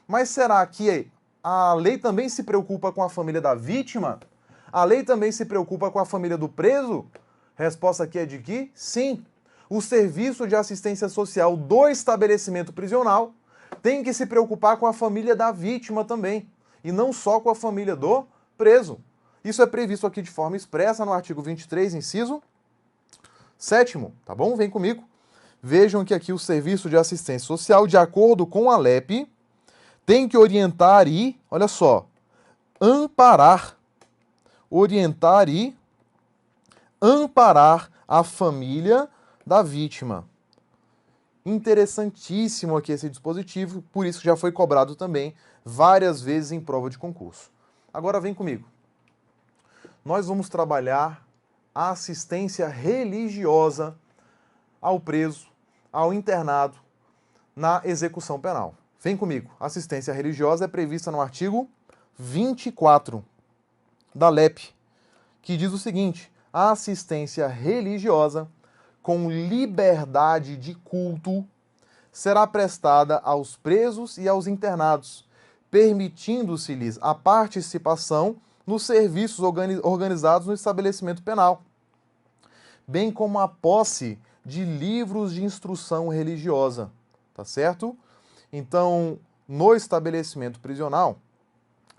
A: Mas será que a lei também se preocupa com a família da vítima? A lei também se preocupa com a família do preso? Resposta aqui é de que sim. O Serviço de Assistência Social do estabelecimento prisional tem que se preocupar com a família da vítima também, e não só com a família do preso. Isso é previsto aqui de forma expressa no artigo 23, inciso 7º, tá bom? Vem comigo. Vejam que aqui o Serviço de Assistência Social, de acordo com a LEP, tem que orientar e, olha só, amparar. Orientar e amparar a família da vítima. Interessantíssimo aqui esse dispositivo, por isso já foi cobrado também várias vezes em prova de concurso. Agora vem comigo. Nós vamos trabalhar a assistência religiosa ao preso, ao internado, na execução penal. Vem comigo. Assistência religiosa é prevista no artigo 24 da LEP, que diz o seguinte: a assistência religiosa com liberdade de culto será prestada aos presos e aos internados, permitindo-se-lhes a participação nos serviços organizados no estabelecimento penal, bem como a posse de livros de instrução religiosa, tá certo? Então, no estabelecimento prisional,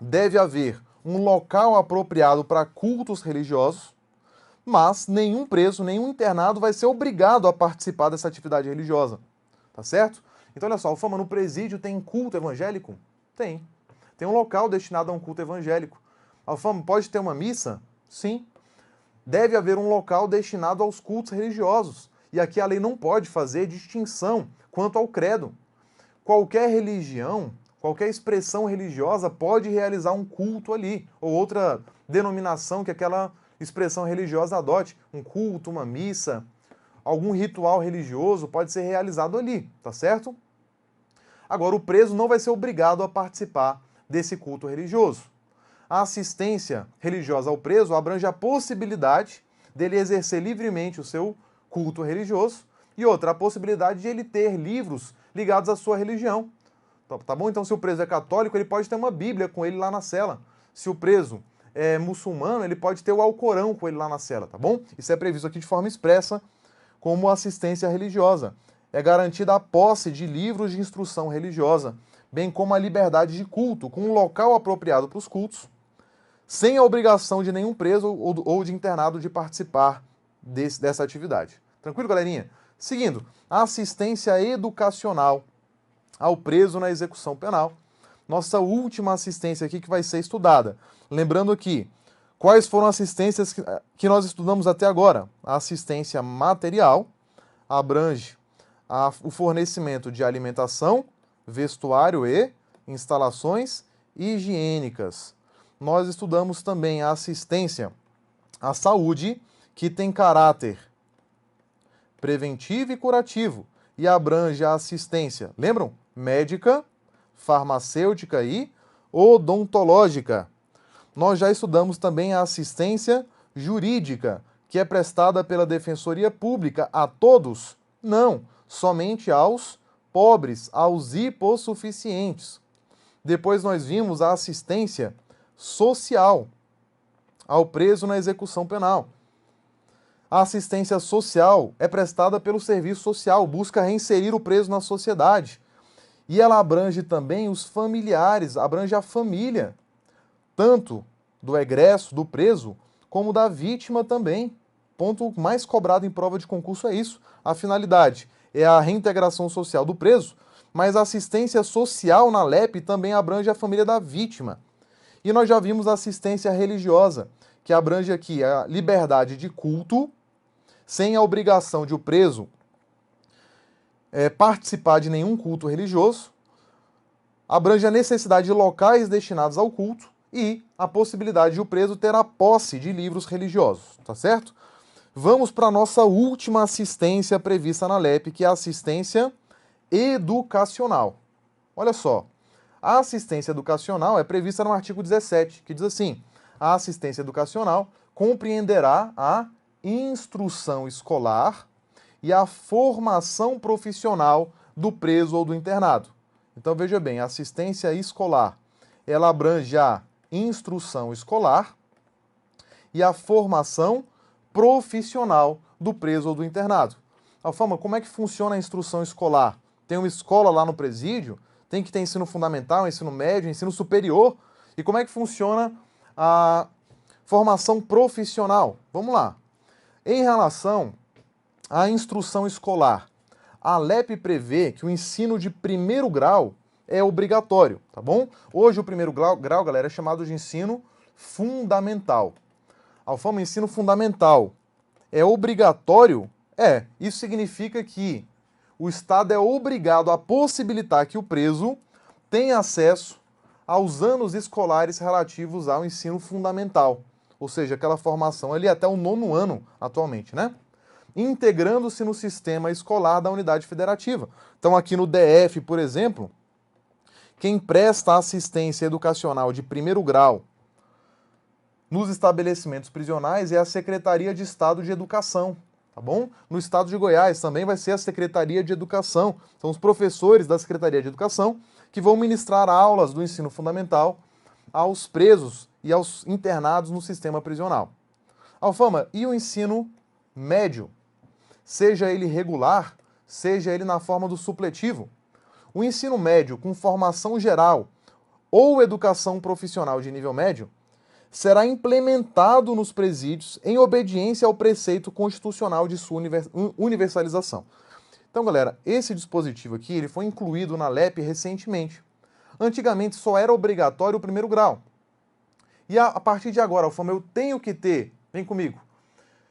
A: deve haver um local apropriado para cultos religiosos, mas nenhum preso, nenhum internado vai ser obrigado a participar dessa atividade religiosa, tá certo? Então, olha só, Alfama, no presídio tem culto evangélico? Tem. Tem um local destinado a um culto evangélico. Alfama, pode ter uma missa? Sim. Deve haver um local destinado aos cultos religiosos. E aqui a lei não pode fazer distinção quanto ao credo. Qualquer religião, qualquer expressão religiosa pode realizar um culto ali, ou outra denominação que aquela expressão religiosa adote. Um culto, uma missa, algum ritual religioso pode ser realizado ali, tá certo? Agora, o preso não vai ser obrigado a participar desse culto religioso. A assistência religiosa ao preso abrange a possibilidade dele exercer livremente o seu culto religioso e outra, a possibilidade de ele ter livros ligados à sua religião. Tá bom? Então, se o preso é católico, ele pode ter uma Bíblia com ele lá na cela. Se o preso é muçulmano, ele pode ter o Alcorão com ele lá na cela, tá bom? Isso é previsto aqui de forma expressa como assistência religiosa. É garantida a posse de livros de instrução religiosa, bem como a liberdade de culto, com um local apropriado para os cultos, sem a obrigação de nenhum preso ou de internado de participar dessa atividade. Tranquilo, galerinha? Seguindo, a assistência educacional ao preso na execução penal. Nossa última assistência aqui que vai ser estudada. Lembrando aqui, quais foram as assistências que nós estudamos até agora? A assistência material abrange o fornecimento de alimentação, vestuário e instalações higiênicas. Nós estudamos também a assistência à saúde, que tem caráter preventivo e curativo, e abrange a assistência, lembram? Médica, farmacêutica e odontológica. Nós já estudamos também a assistência jurídica, que é prestada pela Defensoria Pública a todos? Não, somente aos pobres, aos hipossuficientes. Depois nós vimos a assistência social ao preso na execução penal. A assistência social é prestada pelo serviço social, busca reinserir o preso na sociedade. E ela abrange também os familiares, abrange a família, tanto do egresso, do preso, como da vítima também. Ponto mais cobrado em prova de concurso é isso. A finalidade é a reintegração social do preso, mas a assistência social na LEP também abrange a família da vítima. E nós já vimos a assistência religiosa, que abrange aqui a liberdade de culto, sem a obrigação de o preso participar de nenhum culto religioso, abrange a necessidade de locais destinados ao culto e a possibilidade de o preso ter a posse de livros religiosos, tá certo? Vamos para a nossa última assistência prevista na LEP, que é a assistência educacional. Olha só, a assistência educacional é prevista no artigo 17, que diz assim: a assistência educacional compreenderá a instrução escolar e a formação profissional do preso ou do internado. Então veja bem, a assistência escolar, ela abrange a instrução escolar e a formação profissional do preso ou do internado. Alfama, como é que funciona a instrução escolar? Tem uma escola lá no presídio, tem que ter ensino fundamental, ensino médio, ensino superior. E como é que funciona a formação profissional? Vamos lá. Em relação à instrução escolar, a LEP prevê que o ensino de primeiro grau é obrigatório, tá bom? Hoje o primeiro grau, galera, é chamado de ensino fundamental. Alfama, ensino fundamental é obrigatório? Isso significa que o Estado é obrigado a possibilitar que o preso tenha acesso aos anos escolares relativos ao ensino fundamental, ou seja, aquela formação ali até o 9º ano atualmente, né? Integrando-se no sistema escolar da unidade federativa. Então aqui no DF, por exemplo, quem presta assistência educacional de primeiro grau nos estabelecimentos prisionais é a Secretaria de Estado de Educação, tá bom? No estado de Goiás também vai ser a Secretaria de Educação. São os professores da Secretaria de Educação que vão ministrar aulas do ensino fundamental aos presos e aos internados no sistema prisional. Alfama, e o ensino médio? Seja ele regular, seja ele na forma do supletivo. O ensino médio com formação geral ou educação profissional de nível médio será implementado nos presídios em obediência ao preceito constitucional de sua universalização. Então, galera, esse dispositivo aqui ele foi incluído na LEP recentemente. Antigamente só era obrigatório o primeiro grau. E a partir de agora, Alfama, eu tenho que ter, vem comigo,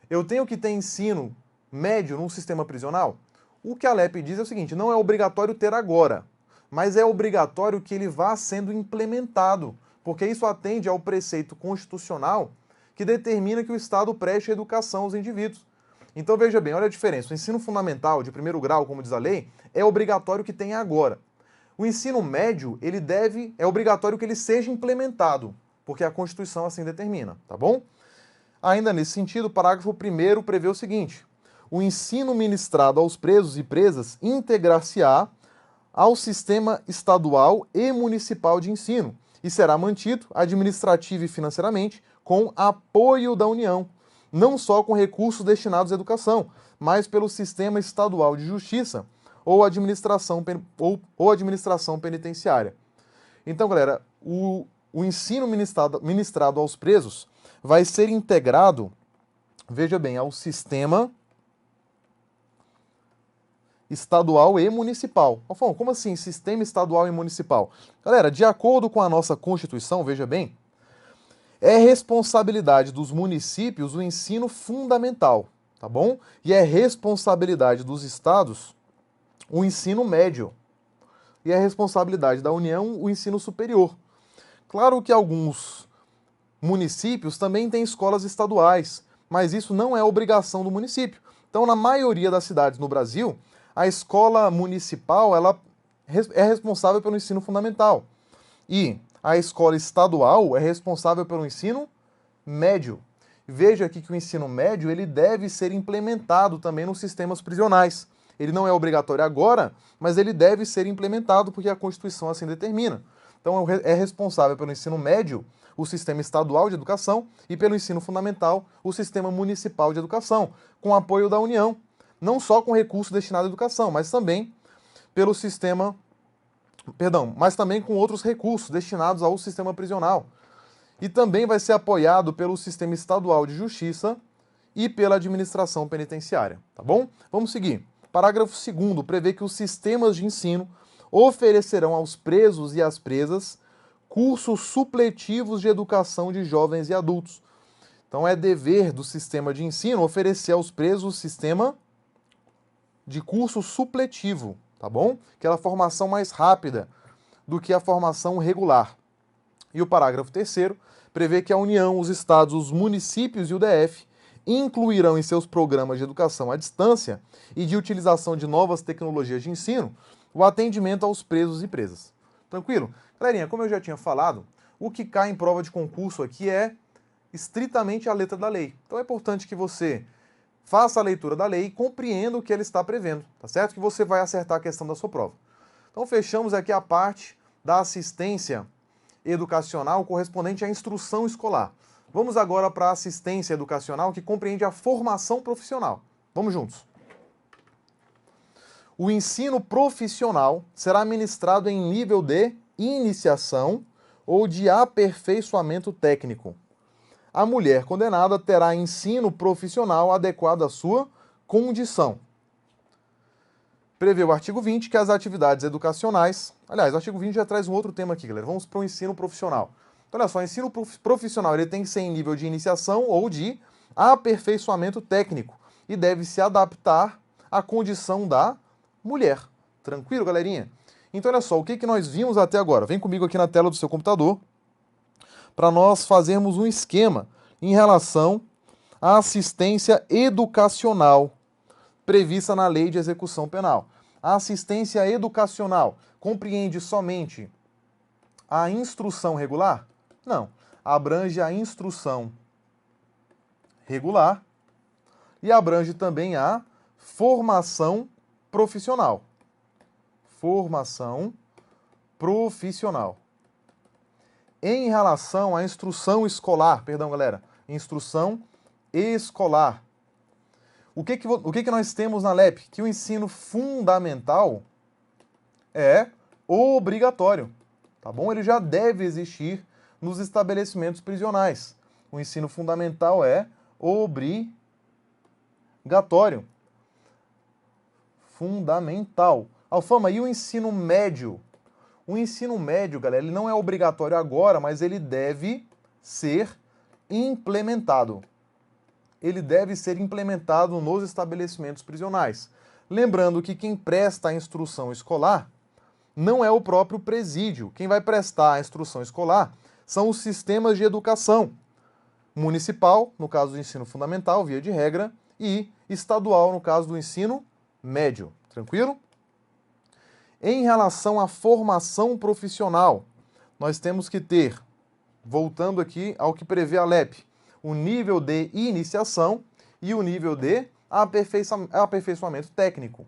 A: eu tenho que ter ensino médio num sistema prisional? O que a LEP diz é o seguinte: não é obrigatório ter agora, mas é obrigatório que ele vá sendo implementado, porque isso atende ao preceito constitucional que determina que o Estado preste educação aos indivíduos. Então veja bem, olha a diferença. O ensino fundamental de primeiro grau, como diz a lei, é obrigatório que tenha agora. O ensino médio, é obrigatório que ele seja implementado, porque a Constituição assim determina, tá bom? Ainda nesse sentido, o parágrafo 1º prevê o seguinte: o ensino ministrado aos presos e presas integrar-se-á ao sistema estadual e municipal de ensino e será mantido administrativa e financeiramente com apoio da União, não só com recursos destinados à educação, mas pelo sistema estadual de justiça ou administração penitenciária. Então, galera, o ensino ministrado aos presos vai ser integrado, veja bem, ao sistema estadual e municipal. Alfão, como assim sistema estadual e municipal? Galera, de acordo com a nossa Constituição, veja bem, é responsabilidade dos municípios o ensino fundamental, tá bom? E é responsabilidade dos estados o ensino médio. E é responsabilidade da União o ensino superior. Claro que alguns municípios também têm escolas estaduais, mas isso não é obrigação do município. Então, na maioria das cidades no Brasil, a escola municipal ela é responsável pelo ensino fundamental. E a escola estadual é responsável pelo ensino médio. Veja aqui que o ensino médio ele deve ser implementado também nos sistemas prisionais. Ele não é obrigatório agora, mas ele deve ser implementado porque a Constituição assim determina. Então é responsável pelo ensino médio o sistema estadual de educação e pelo ensino fundamental o sistema municipal de educação, com apoio da União, não só com recursos destinados à educação, mas também pelo sistema, mas também com outros recursos destinados ao sistema prisional. E também vai ser apoiado pelo sistema estadual de justiça e pela administração penitenciária, tá bom? Vamos seguir. Parágrafo 2º prevê que os sistemas de ensino oferecerão aos presos e às presas cursos supletivos de educação de jovens e adultos. Então é dever do sistema de ensino oferecer aos presos o sistema de curso supletivo, tá bom? Aquela formação mais rápida do que a formação regular. E o parágrafo 3º prevê que a União, os estados, os municípios e o DF incluirão em seus programas de educação à distância e de utilização de novas tecnologias de ensino o atendimento aos presos e presas. Tranquilo? Galerinha, como eu já tinha falado, o que cai em prova de concurso aqui é estritamente a letra da lei. Então é importante que você faça a leitura da lei e compreenda o que ela está prevendo, tá certo? Que você vai acertar a questão da sua prova. Então fechamos aqui a parte da assistência educacional correspondente à instrução escolar. Vamos agora para a assistência educacional, que compreende a formação profissional. Vamos juntos. O ensino profissional será ministrado em nível de iniciação ou de aperfeiçoamento técnico. A mulher condenada terá ensino profissional adequado à sua condição. Prevê o artigo 20 que as atividades educacionais... Aliás, o artigo 20 já traz um outro tema aqui, galera. Vamos para o ensino profissional. Então, olha só, o ensino profissional ele tem que ser em nível de iniciação ou de aperfeiçoamento técnico e deve se adaptar à condição da mulher. Tranquilo, galerinha? Então, olha só, o que nós vimos até agora? Vem comigo aqui na tela do seu computador para nós fazermos um esquema em relação à assistência educacional prevista na Lei de Execução Penal. A assistência educacional compreende somente a instrução regular? Não. Abrange a instrução regular e abrange também a formação profissional. Formação profissional. Em relação à instrução escolar, perdão, galera, instrução escolar. O que nós temos na LEP? Que o ensino fundamental é obrigatório, tá bom? Ele já deve existir nos estabelecimentos prisionais. O ensino fundamental é obrigatório. Fundamental. Alfama, e o ensino médio? O ensino médio, galera, ele não é obrigatório agora, mas ele deve ser implementado. Ele deve ser implementado nos estabelecimentos prisionais. Lembrando que quem presta a instrução escolar não é o próprio presídio. Quem vai prestar a instrução escolar são os sistemas de educação municipal, no caso do ensino fundamental, via de regra, e estadual, no caso do ensino médio. Tranquilo? Em relação à formação profissional, nós temos que ter, voltando aqui ao que prevê a LEP, o nível de iniciação e o nível de aperfeiçoamento técnico,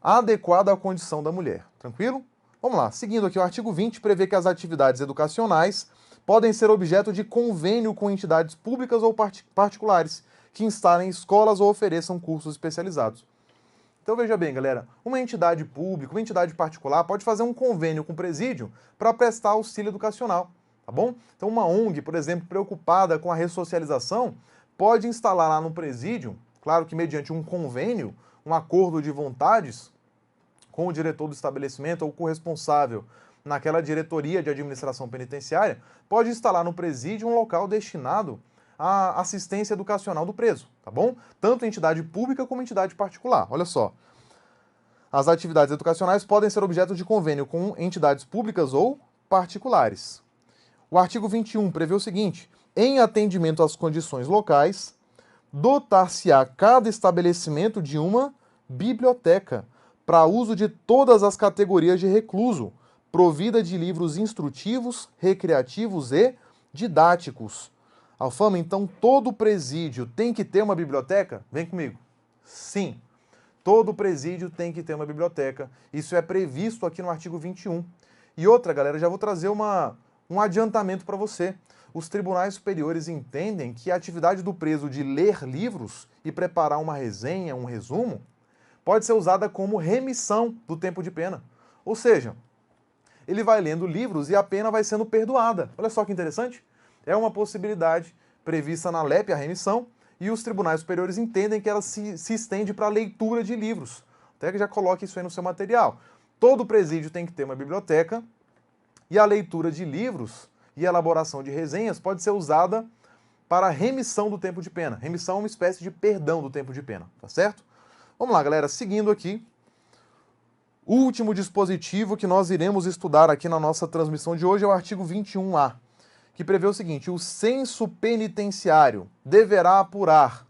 A: adequado à condição da mulher. Tranquilo? Vamos lá. Seguindo aqui, o artigo 20 prevê que as atividades educacionais podem ser objeto de convênio com entidades públicas ou particulares que instalem escolas ou ofereçam cursos especializados. Então veja bem, galera, uma entidade pública, uma entidade particular pode fazer um convênio com o presídio para prestar auxílio educacional, tá bom? Então uma ONG, por exemplo, preocupada com a ressocialização, pode instalar lá no presídio, claro que mediante um convênio, um acordo de vontades com o diretor do estabelecimento ou com o responsável naquela diretoria de administração penitenciária, pode instalar no presídio um local destinado à assistência educacional do preso, tá bom? Tanto entidade pública como entidade particular. Olha só. As atividades educacionais podem ser objeto de convênio com entidades públicas ou particulares. O artigo 21 prevê o seguinte: em atendimento às condições locais, dotar-se-á cada estabelecimento de uma biblioteca para uso de todas as categorias de recluso, provida de livros instrutivos, recreativos e didáticos. Alfama, então todo presídio tem que ter uma biblioteca? Vem comigo. Sim, todo presídio tem que ter uma biblioteca. Isso é previsto aqui no artigo 21. E outra, galera, já vou trazer um adiantamento para você. Os tribunais superiores entendem que a atividade do preso de ler livros e preparar uma resenha, um resumo, pode ser usada como remissão do tempo de pena. Ou seja, ele vai lendo livros e a pena vai sendo perdoada. Olha só que interessante. É uma possibilidade prevista na LEP, a remissão, e os tribunais superiores entendem que ela se estende para a leitura de livros. Até que já coloque isso aí no seu material. Todo presídio tem que ter uma biblioteca E a leitura de livros e elaboração de resenhas pode ser usada para remissão do tempo de pena. Remissão é uma espécie de perdão do tempo de pena, tá certo? Vamos lá, galera, seguindo aqui. O último dispositivo que nós iremos estudar aqui na nossa transmissão de hoje é o artigo 21A, que prevê o seguinte: o censo penitenciário deverá apurar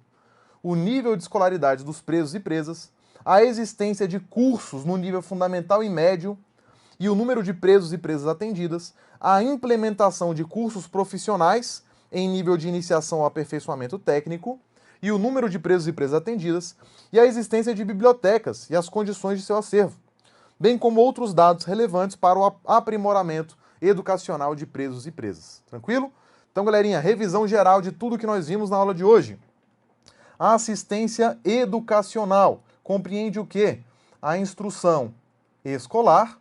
A: o nível de escolaridade dos presos e presas, a existência de cursos no nível fundamental e médio e o número de presos e presas atendidas, a implementação de cursos profissionais em nível de iniciação ao aperfeiçoamento técnico e o número de presos e presas atendidas, e a existência de bibliotecas e as condições de seu acervo, bem como outros dados relevantes para o aprimoramento educacional de presos e presas. Tranquilo? Então, galerinha, revisão geral de tudo que nós vimos na aula de hoje. A assistência educacional compreende o quê? A instrução escolar,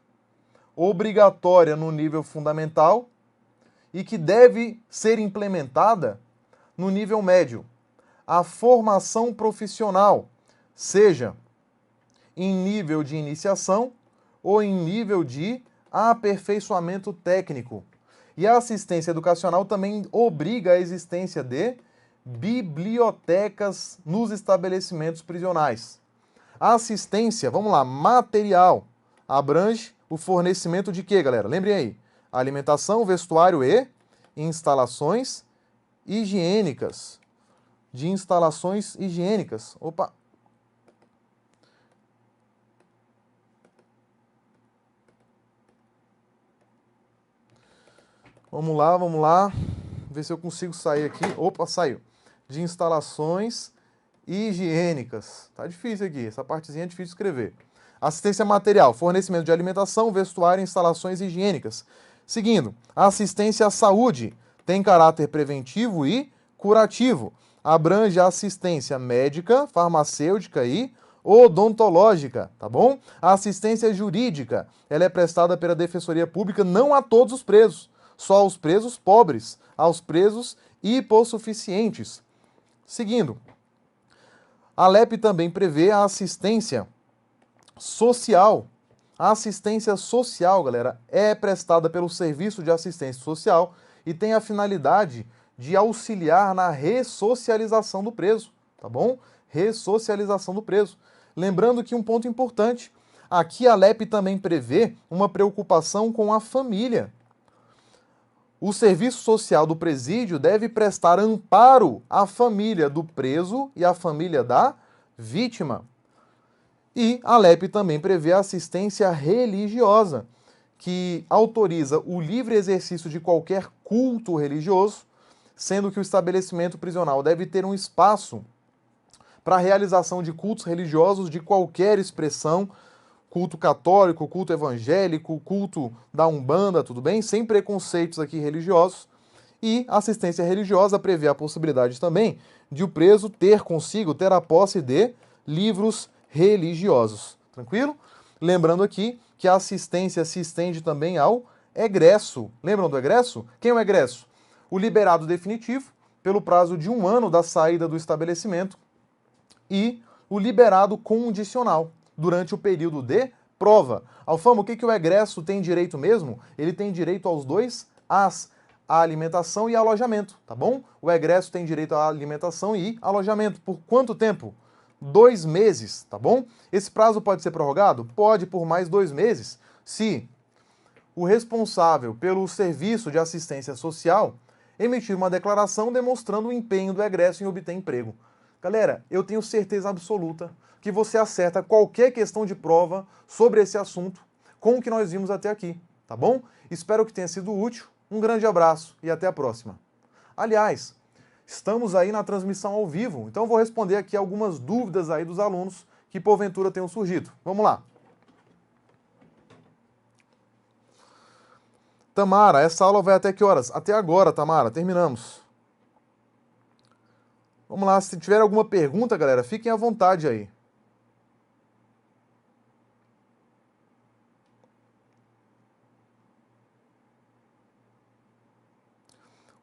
A: obrigatória no nível fundamental e que deve ser implementada no nível médio. A formação profissional, seja em nível de iniciação ou em nível de aperfeiçoamento técnico. E a assistência educacional também obriga a existência de bibliotecas nos estabelecimentos prisionais. A assistência, vamos lá, material, abrange o fornecimento de quê, galera? Lembrem aí, alimentação, vestuário e instalações higiênicas. De instalações higiênicas. Opa! Vamos lá. Ver se eu consigo sair aqui. Opa, saiu. De instalações higiênicas. Tá difícil aqui, essa partezinha é difícil de escrever. Assistência material, fornecimento de alimentação, vestuário e instalações higiênicas. Seguindo, a assistência à saúde tem caráter preventivo e curativo. Abrange a assistência médica, farmacêutica e odontológica, tá bom? A assistência jurídica, ela é prestada pela Defensoria Pública não a todos os presos, só aos presos pobres, aos presos hipossuficientes. Seguindo, a LEP também prevê a assistência social. A assistência social, galera, é prestada pelo Serviço de Assistência Social e tem a finalidade de auxiliar na ressocialização do preso, tá bom? Ressocialização do preso. Lembrando que um ponto importante, aqui a LEP também prevê uma preocupação com a família. O serviço social do presídio deve prestar amparo à família do preso e à família da vítima. E a LEP também prevê a assistência religiosa, que autoriza o livre exercício de qualquer culto religioso, sendo que o estabelecimento prisional deve ter um espaço para a realização de cultos religiosos de qualquer expressão, culto católico, culto evangélico, culto da Umbanda, tudo bem? Sem preconceitos aqui religiosos. E a assistência religiosa prevê a possibilidade também de o preso ter consigo, ter a posse de livros religiosos. Tranquilo? Lembrando aqui que a assistência se estende também ao egresso. Lembram do egresso? Quem é o egresso? O liberado definitivo, pelo prazo de 1 ano da saída do estabelecimento, e o liberado condicional, durante o período de prova. Alfama, o que o egresso tem direito mesmo? Ele tem direito aos 2 As, a alimentação e alojamento, tá bom? O egresso tem direito à alimentação e alojamento. Por quanto tempo? 2 meses, tá bom? Esse prazo pode ser prorrogado? Pode, por mais 2 meses, se o responsável pelo serviço de assistência social emitir uma declaração demonstrando o empenho do egresso em obter emprego. Galera, eu tenho certeza absoluta que você acerta qualquer questão de prova sobre esse assunto com o que nós vimos até aqui, tá bom? Espero que tenha sido útil, um grande abraço e até a próxima. Aliás, estamos aí na transmissão ao vivo, então eu vou responder aqui algumas dúvidas aí dos alunos que porventura tenham surgido. Vamos lá. Tamara, essa aula vai até que horas? Até agora, Tamara, terminamos. Vamos lá, se tiver alguma pergunta, galera, fiquem à vontade aí.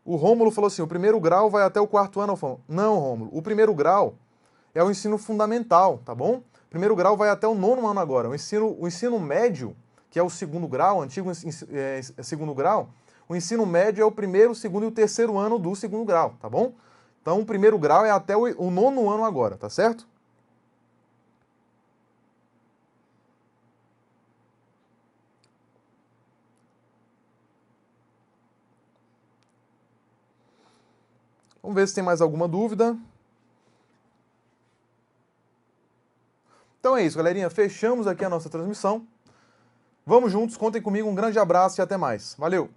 A: O Rômulo falou assim, o primeiro grau vai até o 4º ano, Alfão. Não, Rômulo, o primeiro grau é o ensino fundamental, tá bom? O primeiro grau vai até o 9º ano agora. O ensino médio que é o segundo grau, antigo segundo grau, o ensino médio é o primeiro, o segundo e o terceiro ano do segundo grau, tá bom? Então o primeiro grau é até o nono ano agora, tá certo? Vamos ver se tem mais alguma dúvida. Então é isso, galerinha. Fechamos aqui a nossa transmissão. Vamos juntos, contem comigo. Um grande abraço e até mais. Valeu!